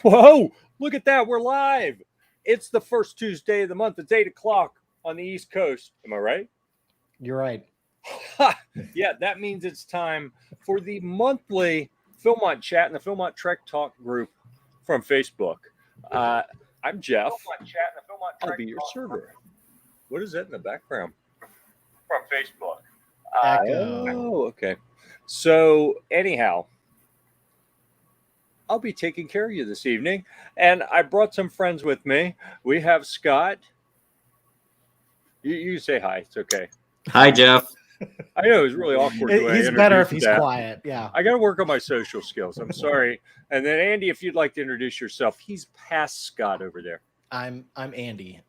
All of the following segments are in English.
Whoa, look at that. We're live. It's the first Tuesday of the month. It's 8 o'clock on the East Coast. Am I right? You're right. Yeah, that means it's time for the monthly Philmont chat and the Philmont Trek Talk group from Facebook. I'm Jeff. I'll be your server. What is that in the background? From Facebook. Oh, okay. So anyhow, I'll be taking care of you this evening. And I brought some friends with me. We have Scott. You say hi. It's okay. Hi, Jeff. I know it was really awkward. He's better if he's quiet. Yeah. I got to work on my social skills. I'm sorry. And then Andy, if you'd like to introduce yourself, he's past Scott over there. I'm Andy.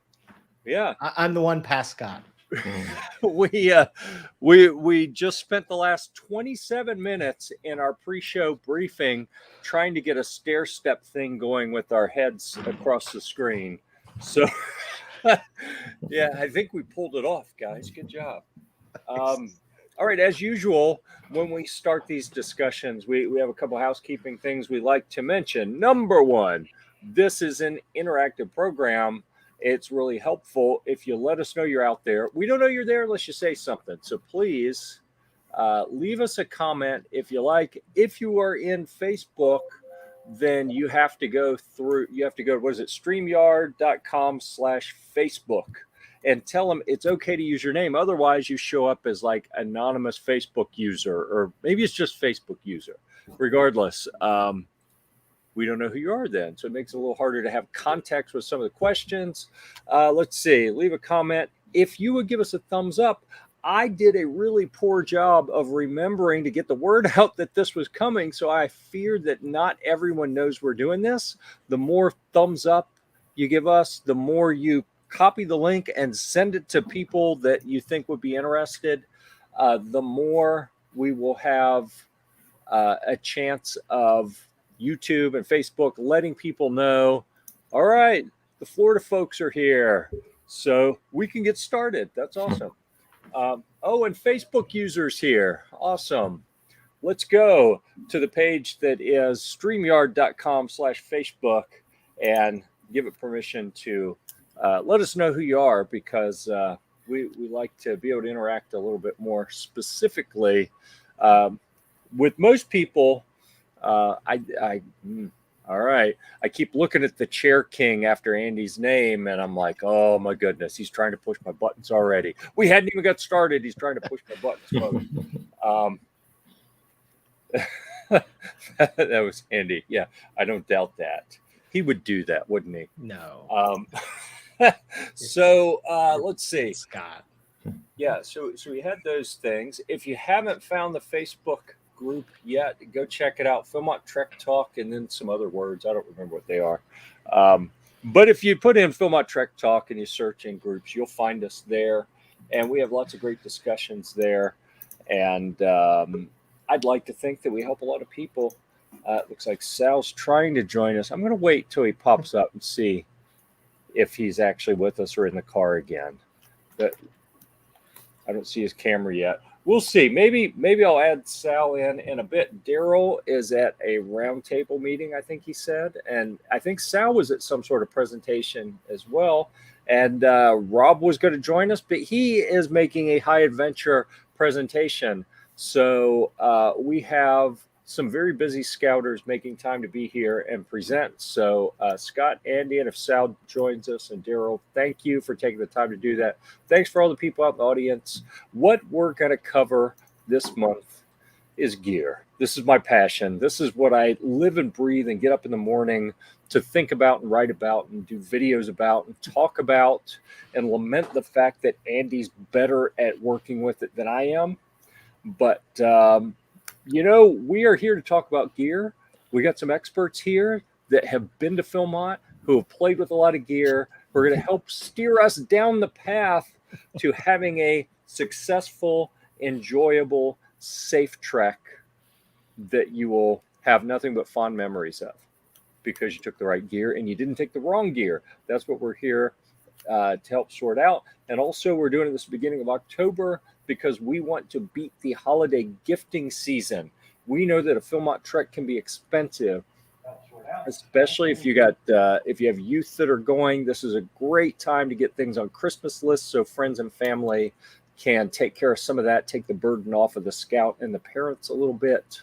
Yeah. I'm the one past Scott. We just spent the last 27 minutes in our pre-show briefing trying to get a stair step thing going with our heads across the screen. So yeah, I think we pulled it off, guys. Good job. All right, as usual, when we start these discussions, we have a couple housekeeping things we like to mention. Number one, this is an interactive program. It's really helpful if you let us know you're out there. We don't know you're there unless you say something. So please leave us a comment if you like. If you are in Facebook, then you have to go to, what is it, StreamYard.com/Facebook and tell them it's okay to use your name. Otherwise, you show up as like anonymous Facebook user, or maybe it's just Facebook user. Regardless, we don't know who you are then. So it makes it a little harder to have context with some of the questions. Let's see. Leave a comment. If you would give us a thumbs up, I did a really poor job of remembering to get the word out that this was coming. So I feared that not everyone knows we're doing this. The more thumbs up you give us, the more you copy the link and send it to people that you think would be interested, the more we will have a chance of YouTube and Facebook letting people know, all right, the Florida folks are here, so we can get started. That's awesome. And Facebook users here. Awesome. Let's go to the page that is StreamYard.com/Facebook and give it permission to let us know who you are, because we like to be able to interact a little bit more specifically. With most people, all right. I keep looking at the Chair King after Andy's name, and I'm like, oh my goodness, he's trying to push my buttons already. We hadn't even got started. He's trying to push my buttons. That was Andy. Yeah, I don't doubt that. He would do that, wouldn't he? No. So let's see. Scott. Yeah, so we had those things. If you haven't found the Facebook group yet, go check it out. Philmont Trek Talk, and then some other words. I don't remember what they are. But if you put in Philmont Trek Talk and you search in groups, you'll find us there. And we have lots of great discussions there. And I'd like to think that we help a lot of people. It looks like Sal's trying to join us. I'm going to wait till he pops up and see if he's actually with us or in the car again. But I don't see his camera yet. We'll see. Maybe I'll add Sal in a bit. Daryl is at a roundtable meeting, I think he said. And I think Sal was at some sort of presentation as well. And Rob was going to join us, but he is making a high adventure presentation. So we have some very busy scouters making time to be here and present. So Scott, Andy, and if Sal joins us, and Daryl, thank you for taking the time to do that. Thanks for all the people out in the audience. What we're going to cover this month is gear. This is my passion. This is what I live and breathe and get up in the morning to think about and write about and do videos about and talk about and lament the fact that Andy's better at working with it than I am. But we are here to talk about gear. We got some experts here that have been to Philmont, who have played with a lot of gear. We're going to help steer us down the path to having a successful, enjoyable, safe trek that you will have nothing but fond memories of, because you took the right gear and you didn't take the wrong gear. That's what we're here to help sort out. And also, we're doing this beginning of October because we want to beat the holiday gifting season. We know that a Philmont trek can be expensive. especially if you have youth that are going. This is a great time to get things on Christmas lists so friends and family can take care of some of that, take the burden off of the scout and the parents a little bit,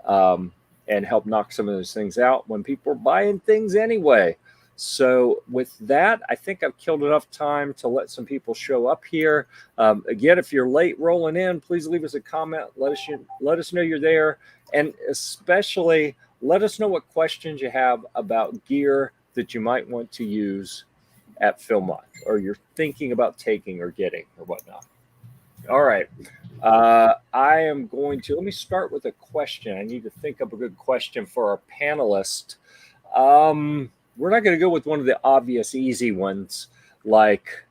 and help knock some of those things out when people are buying things anyway. So with that, I think I've killed enough time to let some people show up here. Again, if you're late rolling in, please leave us a comment. Let us know you're there. And especially let us know what questions you have about gear that you might want to use at Philmont or you're thinking about taking or getting or whatnot. All right. I am going to, let me start with a question. I need to think up a good question for our panelist. We're not going to go with one of the obvious easy ones like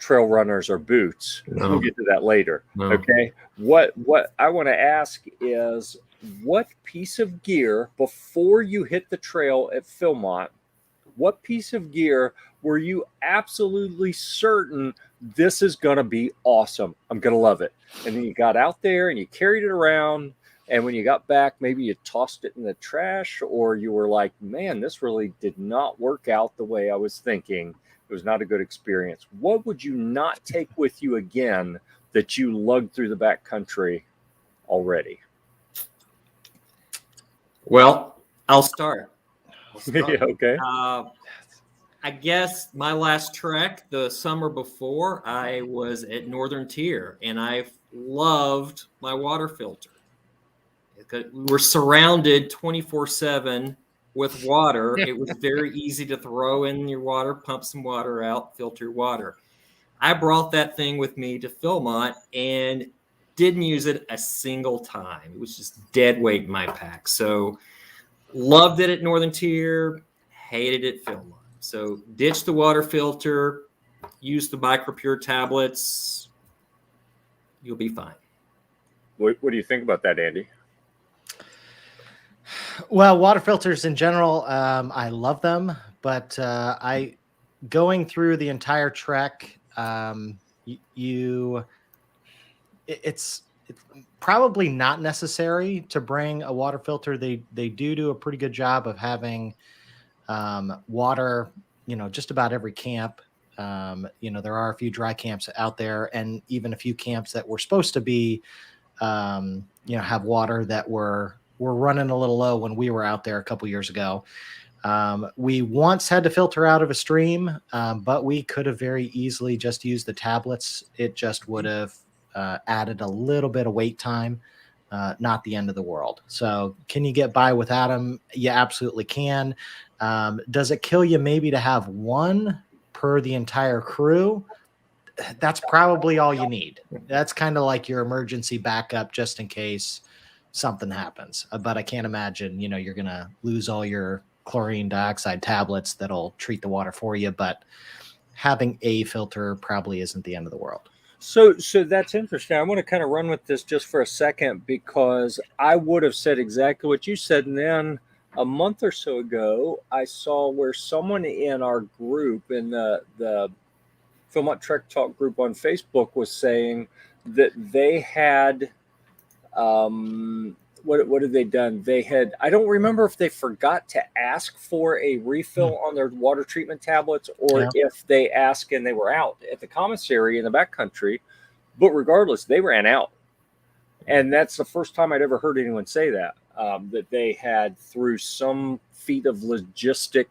trail runners or boots. No. We'll get to that later. No. Okay. What I want to ask is, what piece of gear before you hit the trail at Philmont, what piece of gear were you absolutely certain this is going to be awesome? I'm going to love it. And then you got out there and you carried it around. And when you got back, maybe you tossed it in the trash, or you were like, man, this really did not work out the way I was thinking. It was not a good experience. What would you not take with you again that you lugged through the backcountry already? Well, I'll start. Yeah, okay. I guess my last trek the summer before, I was at Northern Tier, and I loved my water filter. We're surrounded 24/7 with water. It was very easy to throw in your water, pump some water out, filter your water. I brought that thing with me to Philmont and didn't use it a single time. It was just dead weight in my pack. So loved it at Northern Tier, hated it at Philmont. So ditch the water filter, use the MicroPure tablets. You'll be fine. What do you think about that, Andy? Well, water filters in general, I love them, but going through the entire trek, it's probably not necessary to bring a water filter. They do a pretty good job of having water, just about every camp. There are a few dry camps out there, and even a few camps that were supposed to be, have water that were running a little low when we were out there a couple years ago. We once had to filter out of a stream, but we could have very easily just used the tablets. It just would have added a little bit of wait time, not the end of the world. So can you get by without them? You absolutely can. Does it kill you maybe to have one per the entire crew? That's probably all you need. That's kind of like your emergency backup just in case something happens. But I can't imagine, you're going to lose all your chlorine dioxide tablets that'll treat the water for you. But having a filter probably isn't the end of the world. So that's interesting. I want to kind of run with this just for a second, because I would have said exactly what you said. And then a month or so ago, I saw where someone in our group, in the Philmont Trek Talk group on Facebook, was saying that they had, what had they done? They had, I don't remember if they forgot to ask for a refill on their water treatment tablets, or if they asked and they were out at the commissary in the backcountry. But regardless, they ran out. And that's the first time I'd ever heard anyone say that, that they had, through some feat of logistic,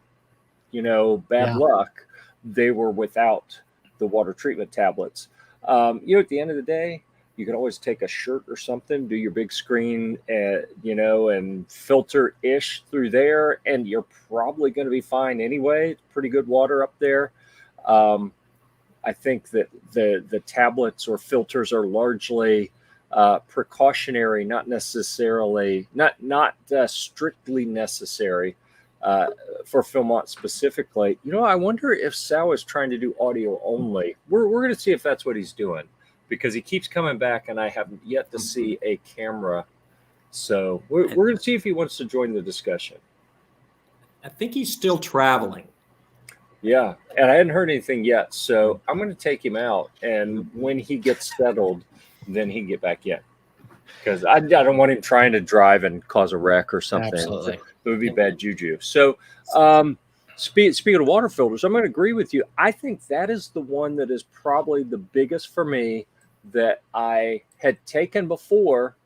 bad luck, they were without the water treatment tablets. At the end of the day, you can always take a shirt or something, do your big screen, and filter-ish through there, and you're probably going to be fine anyway. It's pretty good water up there. I think that the tablets or filters are largely precautionary, not necessarily, not strictly necessary for Philmont specifically. I wonder if Sal is trying to do audio only. We're going to see if that's what he's doing, because he keeps coming back and I have yet to see a camera. So we're going to see if he wants to join the discussion. I think he's still traveling. Yeah, and I hadn't heard anything yet, so I'm going to take him out, and when he gets settled, then he can get back in. because I don't want him trying to drive and cause a wreck or something. Absolutely. It would be bad juju. So, speaking of water filters, I'm going to agree with you. I think that is the one that is probably the biggest for me that I had taken before.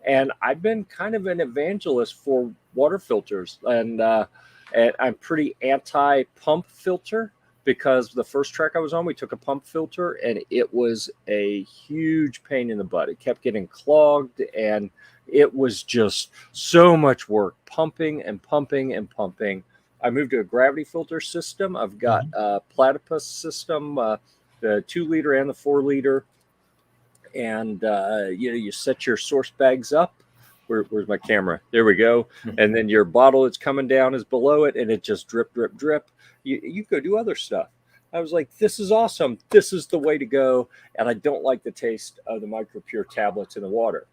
And I've been kind of an evangelist for water filters. And I'm pretty anti-pump filter, because the first trek I was on, we took a pump filter and it was a huge pain in the butt. It kept getting clogged and it was just so much work, pumping and pumping and pumping. I moved to a gravity filter system. I've got a platypus system, the 2 liter and the 4 liter. And, you set your source bags up. Where's my camera? There we go. And then your bottle that's coming down is below it, and it just drip, drip, drip. You go do other stuff. I was like, this is awesome. This is the way to go. And I don't like the taste of the MicroPure tablets in the water.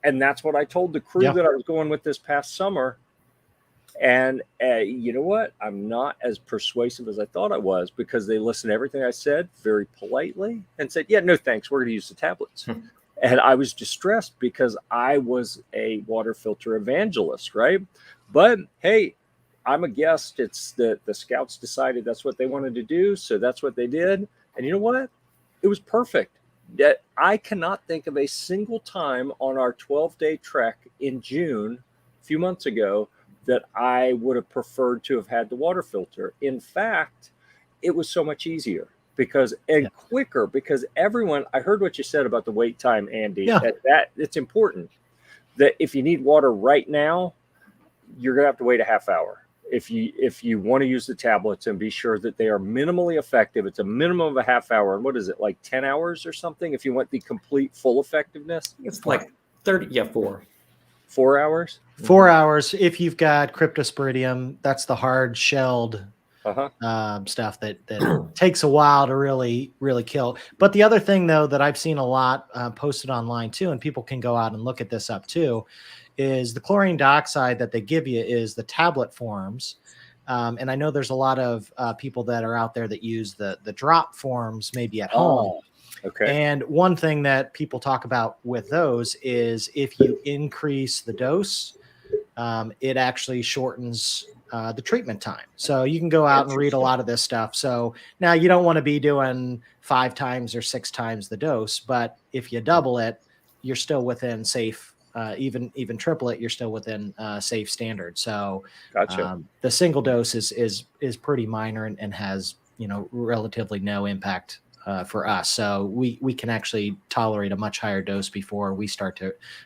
And that's what I told the crew that I was going with this past summer. And you know what? I'm not as persuasive as I thought I was, because they listened to everything I said very politely and said, yeah, no, thanks. We're going to use the tablets. And I was distressed because I was a water filter evangelist, right? But hey, I'm a guest. It's the scouts decided that's what they wanted to do. So that's what they did. And you know what? It was perfect. I cannot think of a single time on our 12-day trek in June, a few months ago, that I would have preferred to have had the water filter. In fact, it was so much easier and quicker, because everyone, I heard what you said about the wait time, Andy, that it's important that if you need water right now, you're going to have to wait a half hour. If you want to use the tablets, and be sure that they are minimally effective, it's a minimum of a half hour. And what is it, like 10 hours or something? If you want the complete full effectiveness, it's like 30, 4 hours. 4 hours. If you've got cryptosporidium, that's the hard shelled stuff that takes a while to really kill. But the other thing, though, that I've seen a lot posted online too, and people can go out and look at this up too, is the chlorine dioxide that they give you is the tablet forms. And I know there's a lot of people that are out there that use the drop forms maybe at home. Okay. And one thing that people talk about with those is if you increase the dose, it actually shortens the treatment time. So you can go out and read a lot of this stuff. So now you don't want to be doing 5 times or 6 times the dose, but if you double it, you're still within safe. Even triple it, you're still within safe standard. So the single dose is pretty minor and has relatively no impact for us. So we can actually tolerate a much higher dose before we start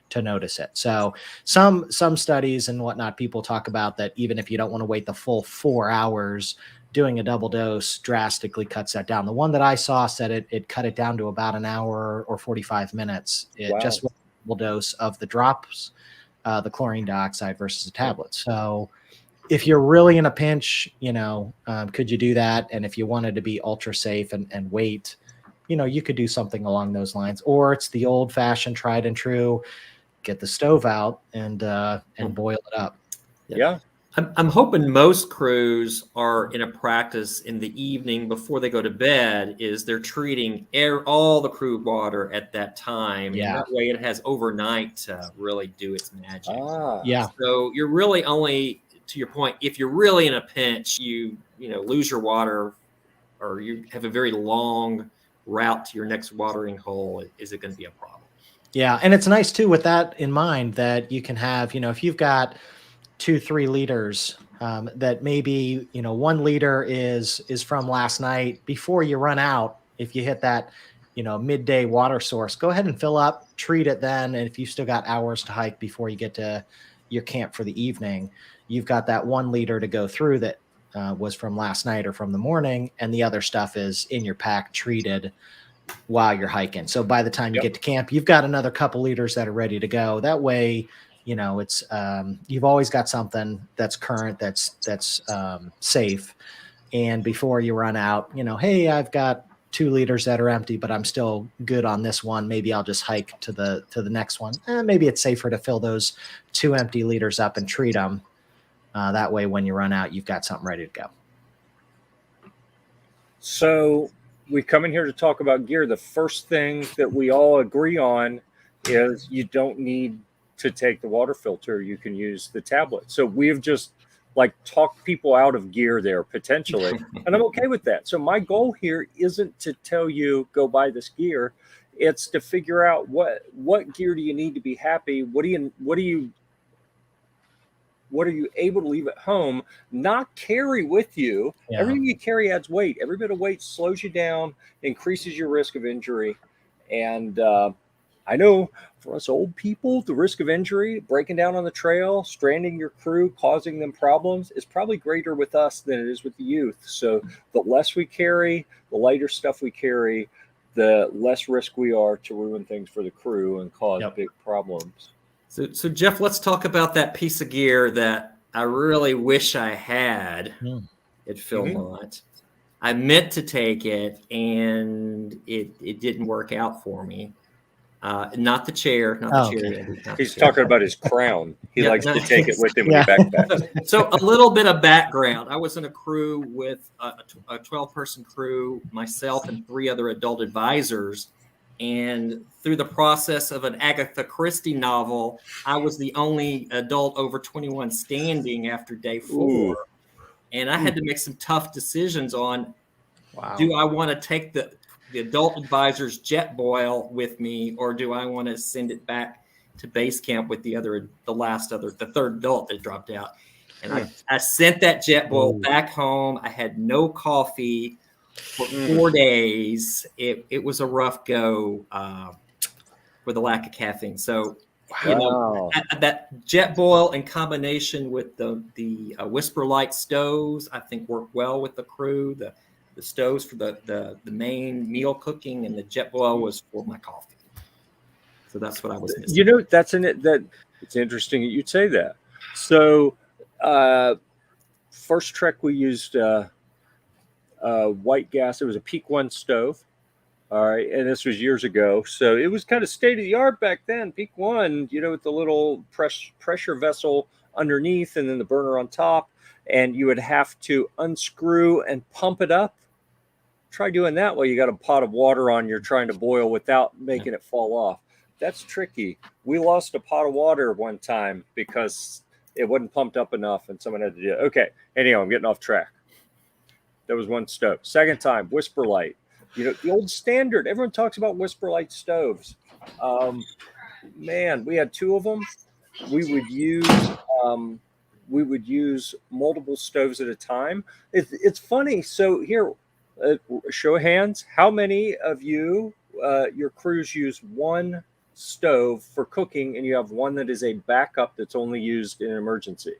to notice it. So some studies and whatnot, people talk about that even if you don't want to wait the full 4 hours, doing a double dose drastically cuts that down. The one that I saw said it cut it down to about an hour or 45 minutes. Just with a double dose of the drops, the chlorine dioxide versus the tablets. So if you're really in a pinch, could you do that? And if you wanted to be ultra safe and wait, you could do something along those lines. Or it's the old fashioned, tried and true, get the stove out and boil it up. Yeah. I'm hoping most crews are in a practice in the evening before they go to bed is they're treating all the crew water at that time. Yeah. And that way it has overnight to really do its magic. Yeah. So you're really only, to your point, if you're really in a pinch, you lose your water or you have a very long route to your next watering hole, is it going to be a problem? Yeah. And it's nice too, with that in mind, that you can have, if you've got 2-3 liters, that maybe, 1 liter is from last night. Before you run out, if you hit that, midday water source, go ahead and fill up, treat it then. And if you still got hours to hike before you get to your camp for the evening, you've got that 1 liter to go through that was from last night or from the morning. And the other stuff is in your pack treated while you're hiking. So by the time you get to camp, you've got another couple liters that are ready to go. That way, it's you've always got something that's current, that's safe. And before you run out, hey, I've got 2 liters that are empty, but I'm still good on this one. Maybe I'll just hike to the next one. Maybe it's safer to fill those 2 empty liters up and treat them. That way, when you run out, you've got something ready to go. So we come in here to talk about gear. The first thing that we all agree on is you don't need to take the water filter. You can use the tablet. So we've just like talked people out of gear there potentially, and I'm okay with that. So my goal here isn't to tell you go buy this gear. It's to figure out what gear do you need to be happy. What are you able to leave at home, not carry with you? Yeah. Everything you carry adds weight. Every bit of weight slows you down, increases your risk of injury. And I know for us old people, the risk of injury, breaking down on the trail, stranding your crew, causing them problems is probably greater with us than it is with the youth. So the less we carry, the lighter stuff we carry, the less risk we are to ruin things for the crew and cause big problems. So Jeff, let's talk about that piece of gear that I really wish I had at Philmont. I meant to take it, and it didn't work out for me. Not the chair. Not the chair. He's talking about his crown. He likes to take it with him when he backpacks. So a little bit of background. I was in a crew with a 12-person crew, myself and 3 other adult advisors. And through the process of an Agatha Christie novel, I was the only adult over 21 standing after day 4. Ooh. And I had to make some tough decisions on, do I want to take the adult advisor's jet boil with me, or do I want to send it back to base camp with the third adult that dropped out? And I sent that jet boil back home. I had no coffee for 4 days. It was a rough go with a lack of caffeine. So, that jet boil in combination with the Whisper Light stoves, I think worked well with the crew. The stoves for the main meal cooking, and the jet boil was for my coffee. So that's what I was missing. You know, it's interesting that you'd say that. So first trek we used white gas. It was a Peak 1 stove. All right. And this was years ago. So it was kind of state of the art back then. Peak 1, with the little pressure vessel underneath and then the burner on top. And you would have to unscrew and pump it up. Try doing that while you got a pot of water on you're trying to boil without making it fall off. That's tricky. We lost a pot of water one time because it wasn't pumped up enough and someone had to do it. Okay. Anyhow, I'm getting off track. That was one stove. Second time, Whisper Light. The old standard. Everyone talks about Whisper Light stoves. Man, we had 2 of them. We would use multiple stoves at a time. It's funny. So here, show of hands. How many of you, your crews use one stove for cooking, and you have one that is a backup that's only used in an emergency?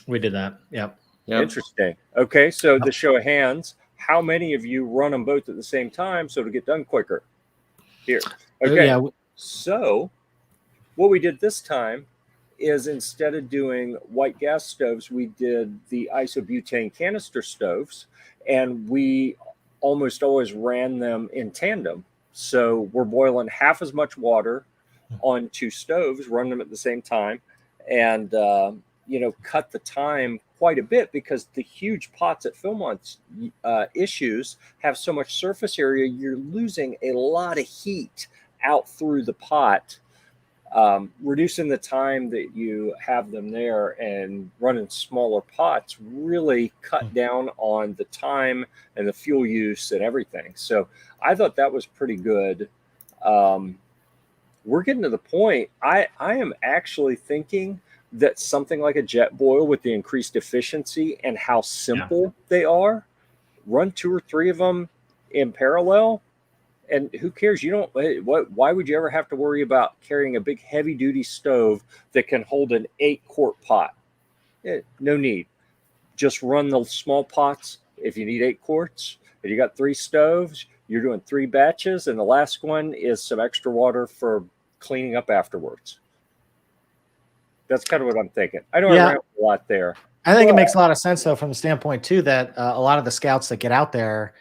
We did that. Yep. Interesting. Okay, so the show of hands. How many of you run them both at the same time so to get done quicker? Here. Okay. So what we did this time is instead of doing white gas stoves, we did the isobutane canister stoves, and we almost always ran them in tandem. So we're boiling half as much water on 2 stoves, run them at the same time, and cut the time quite a bit because the huge pots at Philmont's issues have so much surface area. You're losing a lot of heat out through the pot. Reducing the time that you have them there and running smaller pots really cut down on the time and the fuel use and everything. So I thought that was pretty good. We're getting to the point. I am actually thinking that something like a jet boil with the increased efficiency and how simple they are, run 2 or 3 of them in parallel. And who cares? Why would you ever have to worry about carrying a big heavy duty stove that can hold an 8-quart pot? No need. Just run the small pots. If you need 8 quarts, if you got 3 stoves, you're doing 3 batches. And the last one is some extra water for cleaning up afterwards. That's kind of what I'm thinking. I know I ran a lot there. I think it makes a lot of sense, though, from the standpoint, too, that a lot of the scouts that get out there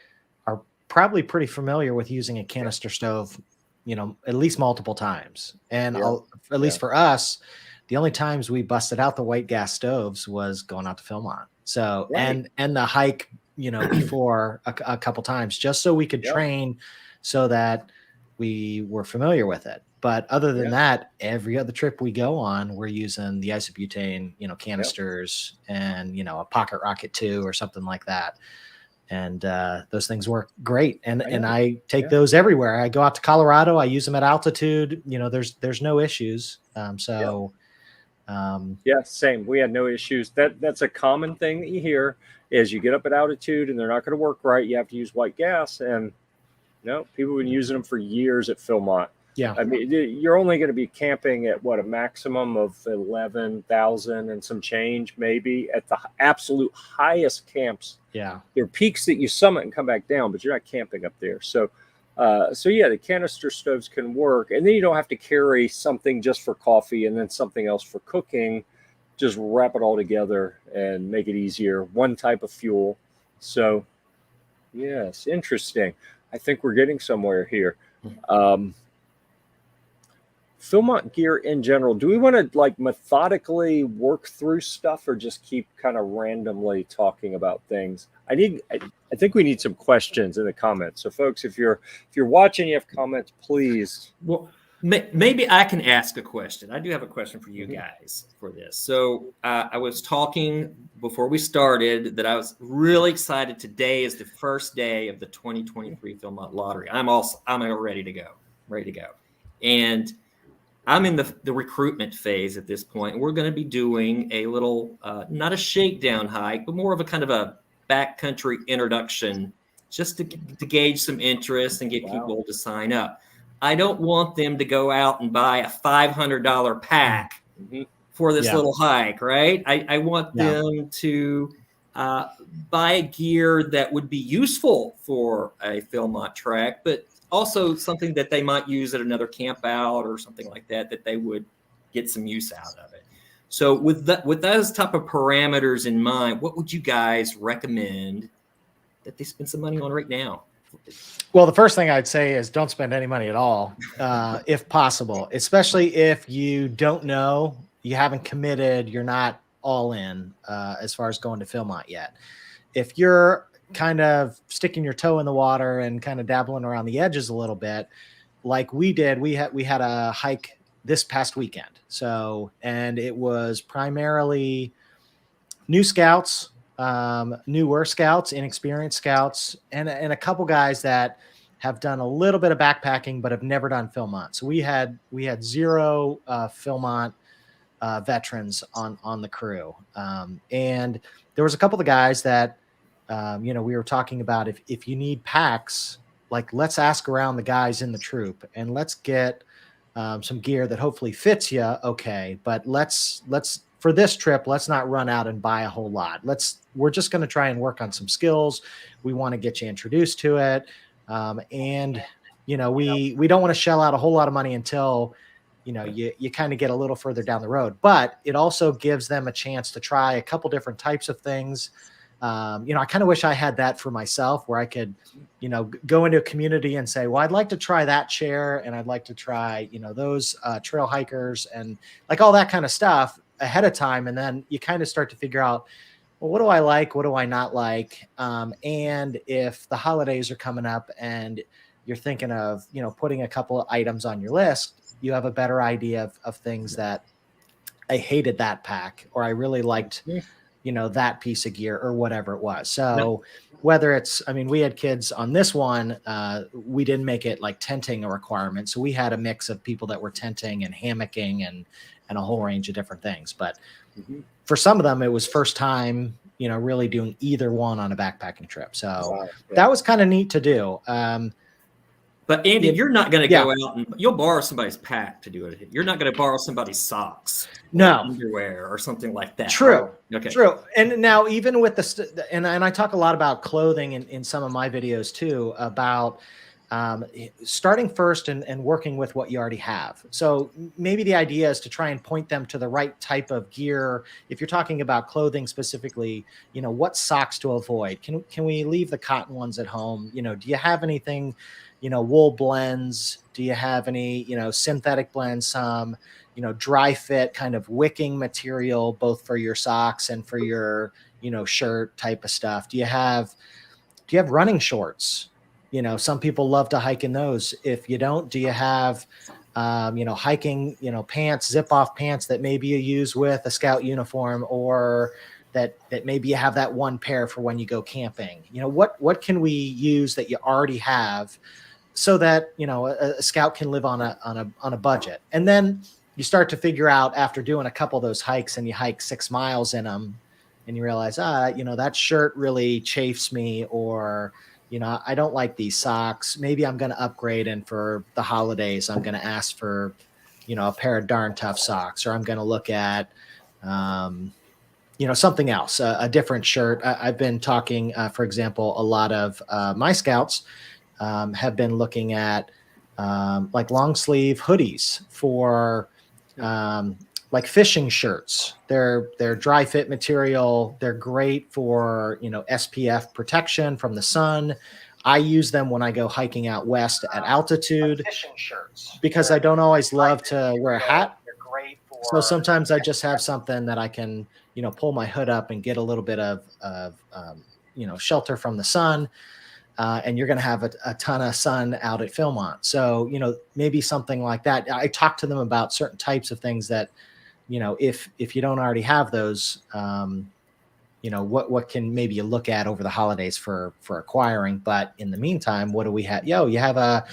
are probably pretty familiar with using a canister stove, at least multiple times. And at least for us, the only times we busted out the white gas stoves was going out to Philmont. So, and the hike, before a couple times, just so we could train so that we were familiar with it. But other than that, every other trip we go on, we're using the isobutane, canisters and, a pocket rocket 2 or something like that. And those things work great. And I take those everywhere. I go out to Colorado. I use them at altitude. There's no issues. Same. We had no issues. That's a common thing that you hear is you get up at altitude and they're not going to work right. You have to use white gas. And people have been using them for years at Philmont. Yeah. I mean, you're only going to be camping at a maximum of 11,000 and some change, maybe at the absolute highest camps. Yeah. There are peaks that you summit and come back down, but you're not camping up there. So the canister stoves can work. And then you don't have to carry something just for coffee and then something else for cooking. Just wrap it all together and make it easier. One type of fuel. So, yes, interesting. I think we're getting somewhere here. Philmont gear in general, do we want to methodically work through stuff or just keep kind of randomly talking about things? I think we need some questions in the comments. So folks, if you're watching, you have comments, please. Well, maybe I can ask a question. I do have a question for you guys for this. So I was talking before we started that I was really excited. Today is the first day of the 2023 Philmont Lottery. I'm ready to go. And I'm in the recruitment phase at this point. We're going to be doing a little, not a shakedown hike, but more of a kind of a backcountry introduction, just to gauge some interest and get people to sign up. I don't want them to go out and buy a $500 pack for this little hike, right? I want them to buy gear that would be useful for a Philmont trek, but also something that they might use at another camp out or something like that they would get some use out of it. So with those type of parameters in mind, what would you guys recommend that they spend some money on right now? Well, the first thing I'd say is don't spend any money at all, if possible, especially if you don't know, you haven't committed, you're not all in as far as going to Philmont yet. If you're kind of sticking your toe in the water and kind of dabbling around the edges a little bit, like we did, we had a hike this past weekend. So, and it was primarily new scouts, newer scouts, inexperienced scouts, and a couple guys that have done a little bit of backpacking, but have never done Philmont. So we had 0 Philmont veterans on the crew. And there was a couple of guys that, we were talking about if you need packs, let's ask around the guys in the troop and let's get some gear that hopefully fits you. Okay. But let's for this trip, let's not run out and buy a whole lot. We're just going to try and work on some skills. We want to get you introduced to it. And we don't want to shell out a whole lot of money until, you kind of get a little further down the road, but it also gives them a chance to try a couple different types of things. I kind of wish I had that for myself where I could, go into a community and say, well, I'd like to try that chair and I'd like to try, those trail hikers and all that kind of stuff ahead of time. And then you kind of start to figure out, well, what do I like? What do I not like? And if the holidays are coming up and you're thinking of, putting a couple of items on your list, you have a better idea of things that I hated that pack, or I really liked, that piece of gear or whatever it was. So whether it's, we had kids on this one, we didn't make it tenting a requirement. So we had a mix of people that were tenting and hammocking and a whole range of different things. But for some of them, it was first time, really doing either one on a backpacking trip. So that was kind of neat to do. But Andy, you're not going to go out and you'll borrow somebody's pack to do it. You're not going to borrow somebody's socks, underwear, or something like that. True. Okay. True. And now even with and I talk a lot about clothing in some of my videos too, about starting first and working with what you already have. So maybe the idea is to try and point them to the right type of gear. If you're talking about clothing specifically, what socks to avoid. Can we leave the cotton ones at home? Do you have anything, wool blends? Do you have any, synthetic blends, some, dry fit kind of wicking material, both for your socks and for your, shirt type of stuff? Do you have running shorts? Some people love to hike in those. If you don't, do you have hiking, pants, zip off pants that maybe you use with a scout uniform, or that maybe you have that one pair for when you go camping. What can we use that you already have, so that a scout can live on a budget? And then you start to figure out, after doing a couple of those hikes, and you hike 6 miles in them, and you realize, that shirt really chafes me, or I don't like these socks. Maybe I'm going to upgrade, and for the holidays, I'm going to ask for, a pair of darn tough socks, or I'm going to look at, something else, a different shirt. I've been talking, for example, a lot of my scouts have been looking at like long sleeve hoodies for like fishing shirts. They're dry fit material. They're great for, SPF protection from the sun. I use them when I go hiking out west at altitude, fishing shirts, because I don't always love to wear a hat. So sometimes I just have something that I can, pull my hood up and get a little bit of shelter from the sun. And you're going to have a ton of sun out at Philmont. So, maybe something like that. I talk to them about certain types of things that, if you don't already have those, what can maybe you look at over the holidays for acquiring. But in the meantime, what do we have? You have a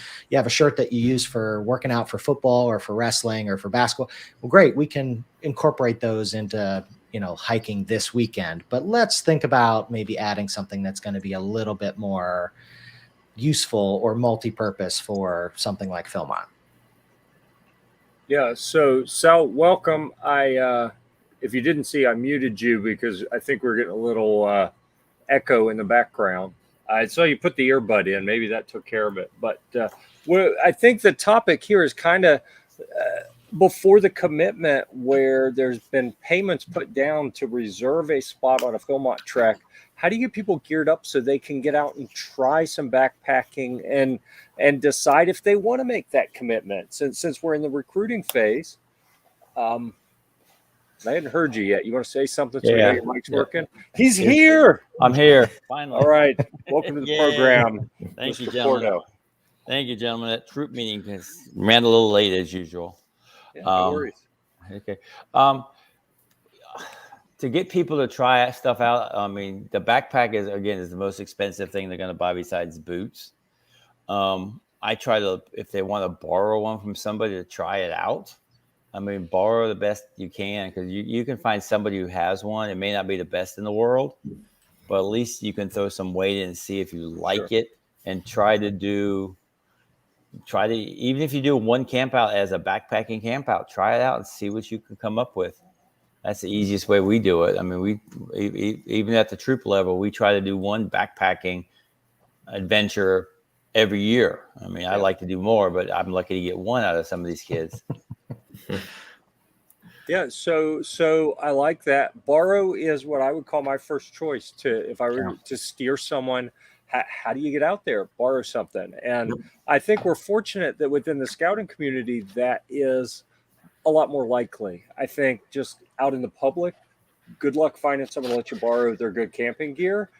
shirt that you use for working out for football or for wrestling or for basketball. Well, great. We can incorporate those into, hiking this weekend. But let's think about maybe adding something that's going to be a little bit more useful or multi-purpose for something like Philmont. Yeah. So Sal, welcome. If you didn't see, I muted you because I think we're getting a little echo in the background. I saw you put the earbud in. Maybe that took care of it. But I think the topic here is kind of before the commitment, where there's been payments put down to reserve a spot on a Philmont trek. How do you get people geared up so they can get out and try some backpacking and decide if they want to make that commitment? Since we're in the recruiting phase, I hadn't heard you yet. You want to say something so we know your mic's working? He's here. I'm here. Finally. All right. Welcome to the program. Thank you, Mr. gentlemen. Porto. Thank you, gentlemen. That troop meeting ran a little late as usual. Yeah, no worries. Okay. To get people to try stuff out, I mean, the backpack is the most expensive thing they're going to buy besides boots. I try to, if they want to borrow one from somebody, to try it out. I mean, borrow the best you can, because you can find somebody who has one. It may not be the best in the world, but at least you can throw some weight in and see if you like it, and even if you do one camp out as a backpacking camp out, try it out and see what you can come up with. That's the easiest way we do it. I mean, even at the troop level, we try to do one backpacking adventure every year. I mean, I like to do more, but I'm lucky to get one out of some of these kids. Yeah, so I like that. Borrow is what I would call my first choice if I were to steer someone. How do you get out there? Borrow something. And I think we're fortunate that within the scouting community, that is a lot more likely. I think just out in the public, good luck finding someone to let you borrow their good camping gear.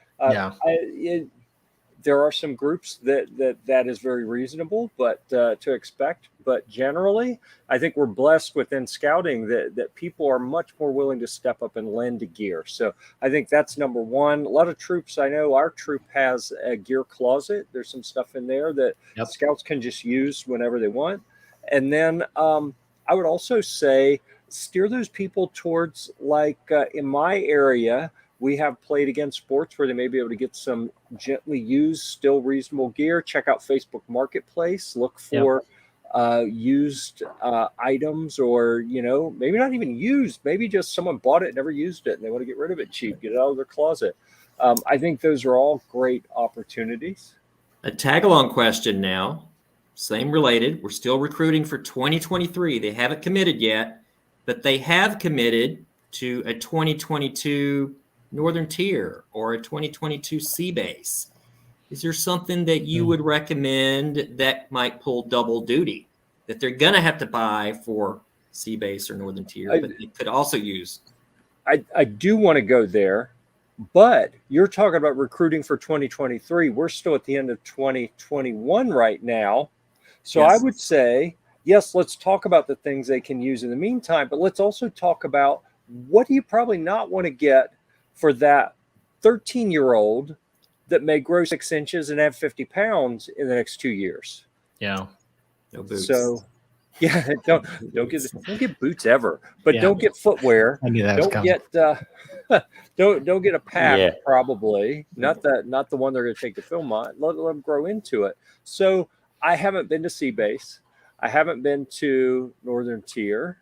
There are some groups that is very reasonable, but to expect. But generally, I think we're blessed within scouting that people are much more willing to step up and lend gear. So I think that's number one. A lot of troops, I know our troop has a gear closet. There's some stuff in there that scouts can just use whenever they want. And then I would also say steer those people towards, like in my area, we have played against sports where they may be able to get some gently used, still reasonable gear. Check out Facebook Marketplace. Look for used items, or, maybe not even used. Maybe just someone bought it, never used it, and they want to get rid of it cheap, get it out of their closet. I think those are all great opportunities. A tag-along question now, same related. We're still recruiting for 2023. They haven't committed yet, but they have committed to a 2022 Northern Tier or a 2022 Sea Base. Is there something that you would recommend that might pull double duty, that they're going to have to buy for Sea Base or Northern Tier, but they could also use? I do want to go there, but you're talking about recruiting for 2023. We're still at the end of 2021 right now. So I would say yes, let's talk about the things they can use in the meantime, but let's also talk about what do you probably not want to get for that 13-year-old that may grow 6 inches and have 50 pounds in the next 2 years. Yeah. No boots. So, yeah, don't get boots ever, but Yeah. don't get footwear. I knew that was Don't coming. get don't get a pack. Yeah. Probably not the one they're going to take to Philmont. Let them grow into it. So I haven't been to Sea Base. I haven't been to Northern Tier.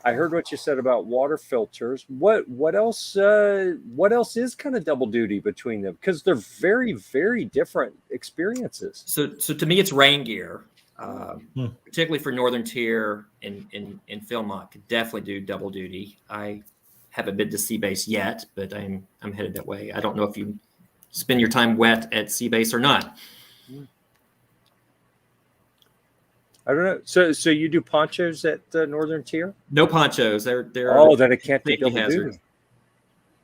I heard what you said about water filters. What else? What else is kind of double duty between them? Because they're very, very different experiences. So to me, it's rain gear, particularly for Northern Tier and Philmont. Could definitely do double duty. I haven't been to Sea Base yet, but I'm headed that way. I don't know if you spend your time wet at Sea Base or not. I don't know. So you do ponchos at Northern Tier? No ponchos. They're Then it can't do safety double hazard.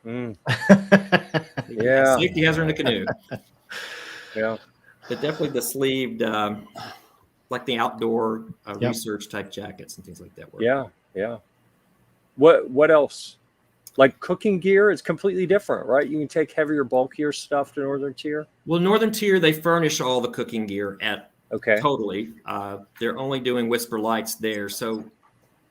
duty. Mm, Yeah, safety hazard in a canoe. yeah. But definitely the sleeved, like the outdoor Yep. research type jackets and things like that. Yeah. What else? Like cooking gear is completely different, right? You can take heavier, bulkier stuff to Northern Tier. Well, Northern Tier, they furnish all the cooking gear at Okay. totally. They're only doing Whisper Lights there. So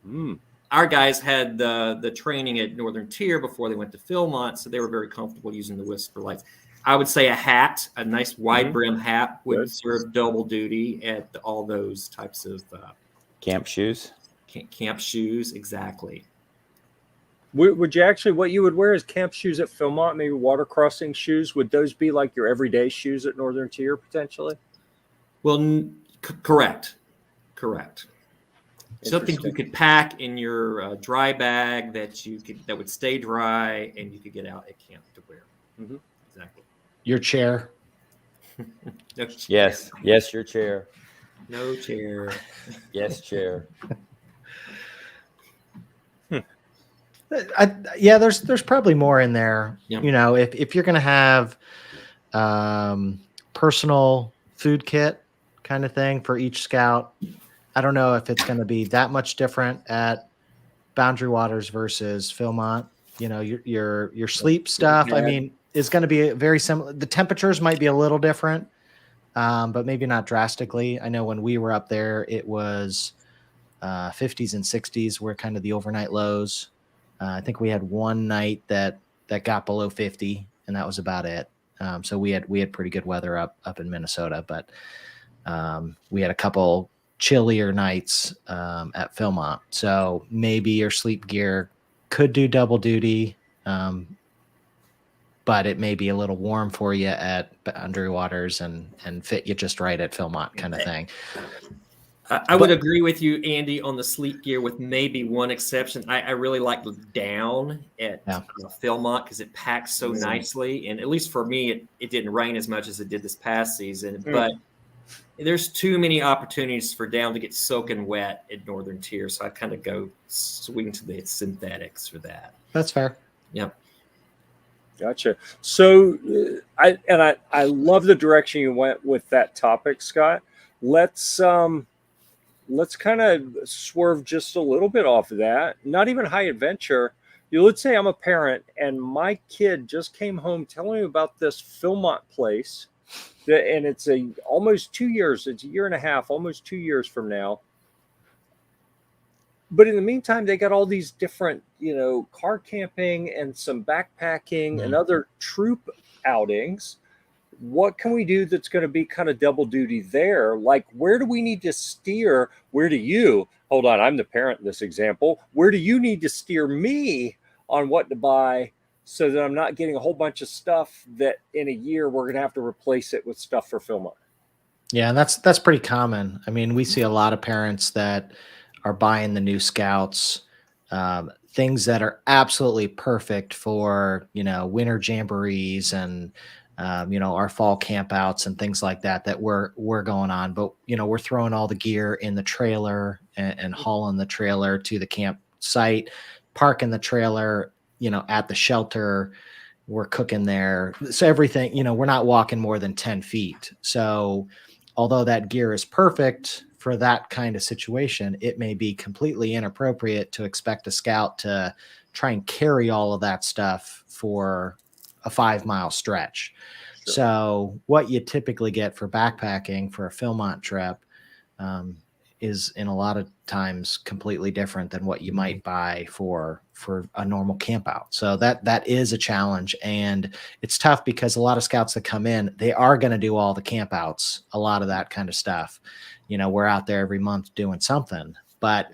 Mm. our guys had the training at Northern Tier before they went to Philmont, so they were very comfortable using the Whisper Lights. I would say a nice wide brim hat would Good. serve double duty at all those types of Camp shoes. camp shoes. Exactly. Would you actually, what you would wear is camp shoes at Philmont, maybe water crossing shoes? Would those be like your everyday shoes at Northern Tier potentially? Well, correct. Something you Interesting. could pack in your dry bag that would stay dry and you could get out at camp to wear. Mhm. Exactly. Your chair. No Yes. Yes, your chair. No chair. Yes, chair. There's probably more in there. Yeah. You know, if you're going to have personal food kit kind of thing for each scout, I don't know if it's going to be that much different at Boundary Waters versus Philmont. You know, your sleep stuff, I mean, is going to be very similar. The temperatures might be a little different, but maybe not drastically. I know when we were up there, it was 50s and 60s were kind of the overnight lows. I think we had one night that got below 50, and that was about it. So we had pretty good weather up in Minnesota, but we had a couple chillier nights at Philmont. So maybe your sleep gear could do double duty, but it may be a little warm for you at Boundary Waters and fit you just right at Philmont kind of thing. I would agree with you, Andy, on the sleep gear with maybe one exception. I really like the down at Philmont because it packs so nicely. And at least for me, it didn't rain as much as it did this past season. But there's too many opportunities for down to get soaking wet at Northern Tier. So I kind of go swing to the synthetics for that. That's fair. Yep. Gotcha. So I love the direction you went with that topic, Scott. Let's kind of swerve just a little bit off of that. Not even high adventure. Let's say I'm a parent and my kid just came home telling me about this Philmont place, and it's almost 2 years. It's a year and a half, almost 2 years from now. But in the meantime, they got all these different, car camping and some backpacking and other troop outings. What can we do that's going to be kind of double duty there? Like, where do we need to steer? Hold on, I'm the parent in this example. Where do you need to steer me on what to buy so that I'm not getting a whole bunch of stuff that in a year we're going to have to replace it with stuff for Philmont? Yeah, and that's pretty common. I mean, we see a lot of parents that are buying the new Scouts, things that are absolutely perfect for, winter jamborees and, our fall campouts and things like that we're going on. But, we're throwing all the gear in the trailer and hauling the trailer to the campsite, parking the trailer, at the shelter. We're cooking there. So everything, we're not walking more than 10 feet. So although that gear is perfect for that kind of situation, it may be completely inappropriate to expect a scout to try and carry all of that stuff for a 5-mile stretch. Sure. So what you typically get for backpacking for a Philmont trip is in a lot of times completely different than what you might buy for a normal camp out. So that is a challenge, and it's tough because a lot of scouts that come in, they are going to do all the camp outs, a lot of that kind of stuff. We're out there every month doing something, but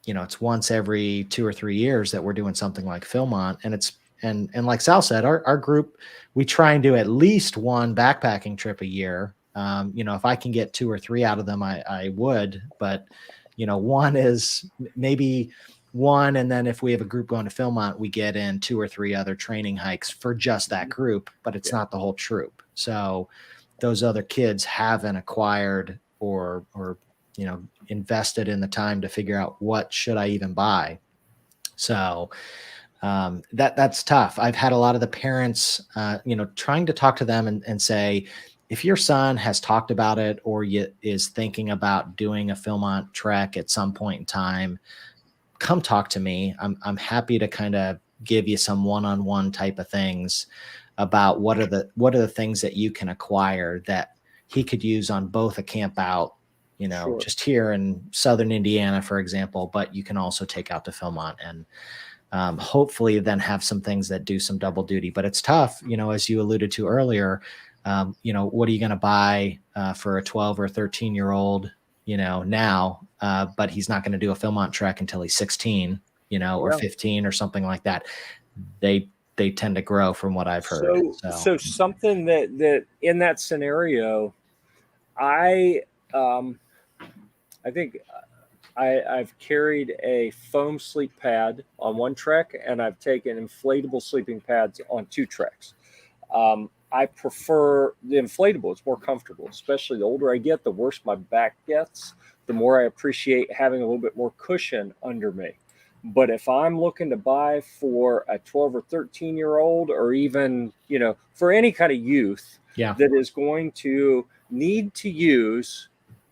it's once every 2 or 3 years that we're doing something like Philmont, and like Sal said, our group, we try and do at least one backpacking trip a year. If I can get 2 or 3 out of them, I would, but one is maybe one. And then if we have a group going to Philmont, we get in 2 or 3 other training hikes for just that group, but it's not the whole troop. So those other kids haven't acquired or invested in the time to figure out what should I even buy. So that's tough. I've had a lot of the parents, trying to talk to them and say, if your son has talked about it or is thinking about doing a Philmont trek at some point in time, come talk to me. I'm happy to kind of give you some one-on-one type of things about what are the things that you can acquire that he could use on both a camp out, Sure. just here in Southern Indiana, for example, but you can also take out to Philmont and hopefully then have some things that do some double duty. But it's tough, as you alluded to earlier. What are you going to buy for a 12 or 13-year-old, now, but he's not going to do a Philmont trek until he's 16, or 15 or something like that. They tend to grow from what I've heard. So something that in that scenario, I think I've carried a foam sleep pad on one trek, and I've taken inflatable sleeping pads on 2 treks. I prefer the inflatable. It's more comfortable, especially the older I get, the worse my back gets, the more I appreciate having a little bit more cushion under me. But if I'm looking to buy for a 12 or 13-year-old, or even, for any kind of youth that is going to need to use,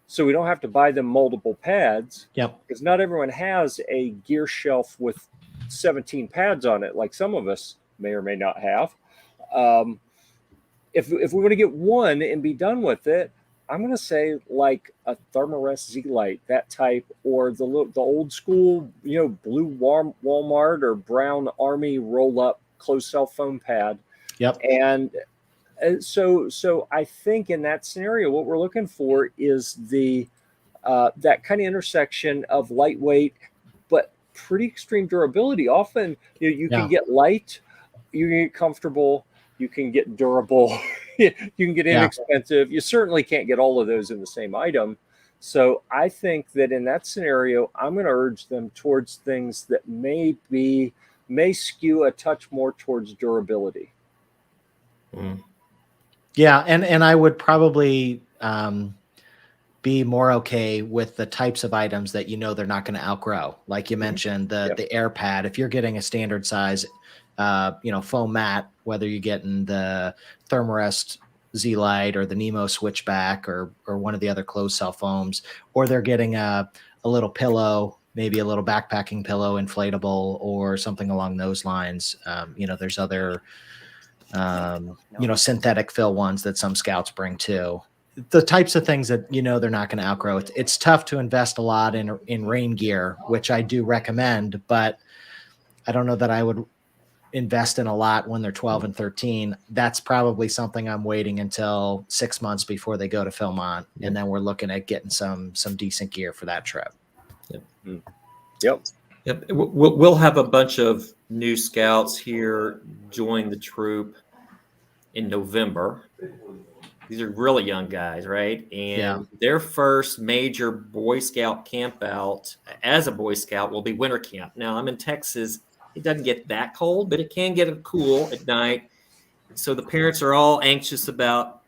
so we don't have to buy them multiple pads, because not everyone has a gear shelf with 17 pads on it, like some of us may or may not have. If we want to get one and be done with it, I'm going to say like a Thermarest Z-Lite, that type, or the old school, blue Walmart or brown Army roll-up closed cell foam pad. And so I think in that scenario, what we're looking for is that kind of intersection of lightweight but pretty extreme durability. Often you can get light, you can get comfortable, you can get durable, you can get inexpensive. You certainly can't get all of those in the same item. So I think that in that scenario, I'm going to urge them towards things that may skew a touch more towards durability. Yeah, and I would probably be more okay with the types of items that they're not going to outgrow. Like you mentioned, the air pad. If you're getting a standard size, foam mat, whether you're getting the Thermarest Z-Lite or the Nemo Switchback or one of the other closed cell foams, or they're getting a little pillow, maybe a little backpacking pillow, inflatable, or something along those lines. There's other synthetic fill ones that some scouts bring too. The types of things that they're not going to outgrow. It's tough to invest a lot in rain gear, which I do recommend, but I don't know that I would invest in a lot when they're 12 and 13. That's probably something I'm waiting until 6 months before they go to Philmont, and then we're looking at getting some decent gear for that trip. Yep. We'll have a bunch of new scouts here join the troop in November. These are really young guys, right? And their first major Boy Scout camp out as a Boy Scout will be winter camp. Now, I'm in Texas. It doesn't get that cold, but it can get cool at night. So the parents are all anxious about,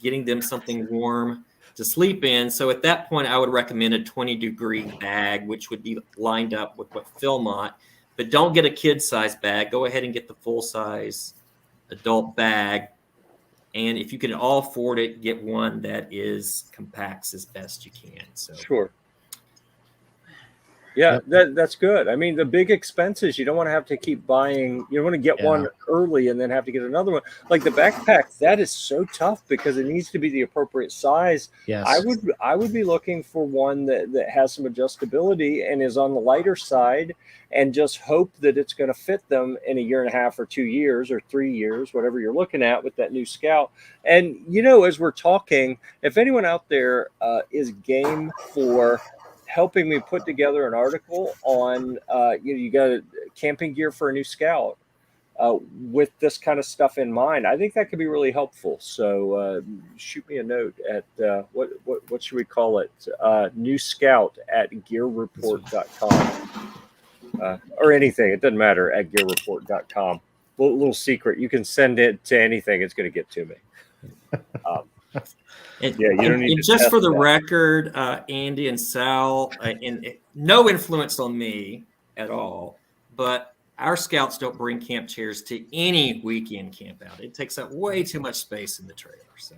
getting them something warm to sleep in. So at that point, I would recommend a 20-degree bag, which would be lined up with what Philmont. But don't get a kid-size bag. Go ahead and get the full-size adult bag. And if you can all afford it, get one that is compacts as best you can. So Sure. Yeah, Yep. that's good. I mean, the big expenses, you don't want to have to keep buying. You don't want to get one early and then have to get another one. Like the backpack, that is so tough because it needs to be the appropriate size. Yes. I would be looking for one that has some adjustability and is on the lighter side, and just hope that it's going to fit them in a year and a half or 2 years or 3 years, whatever you're looking at with that new Scout. And, as we're talking, if anyone out there is game for helping me put together an article on, you got camping gear for a new Scout with this kind of stuff in mind, I think that could be really helpful. So shoot me a note at what should we call it? New Scout at Gear-Report.com or anything. It doesn't matter, at Gear-Report.com. Little secret: you can send it to anything; it's going to get to me. And, you don't need and to just test for the that. record, Andy and Sal, and no influence on me at all, but our scouts don't bring camp chairs to any weekend camp out. It takes up way too much space in the trailer. So,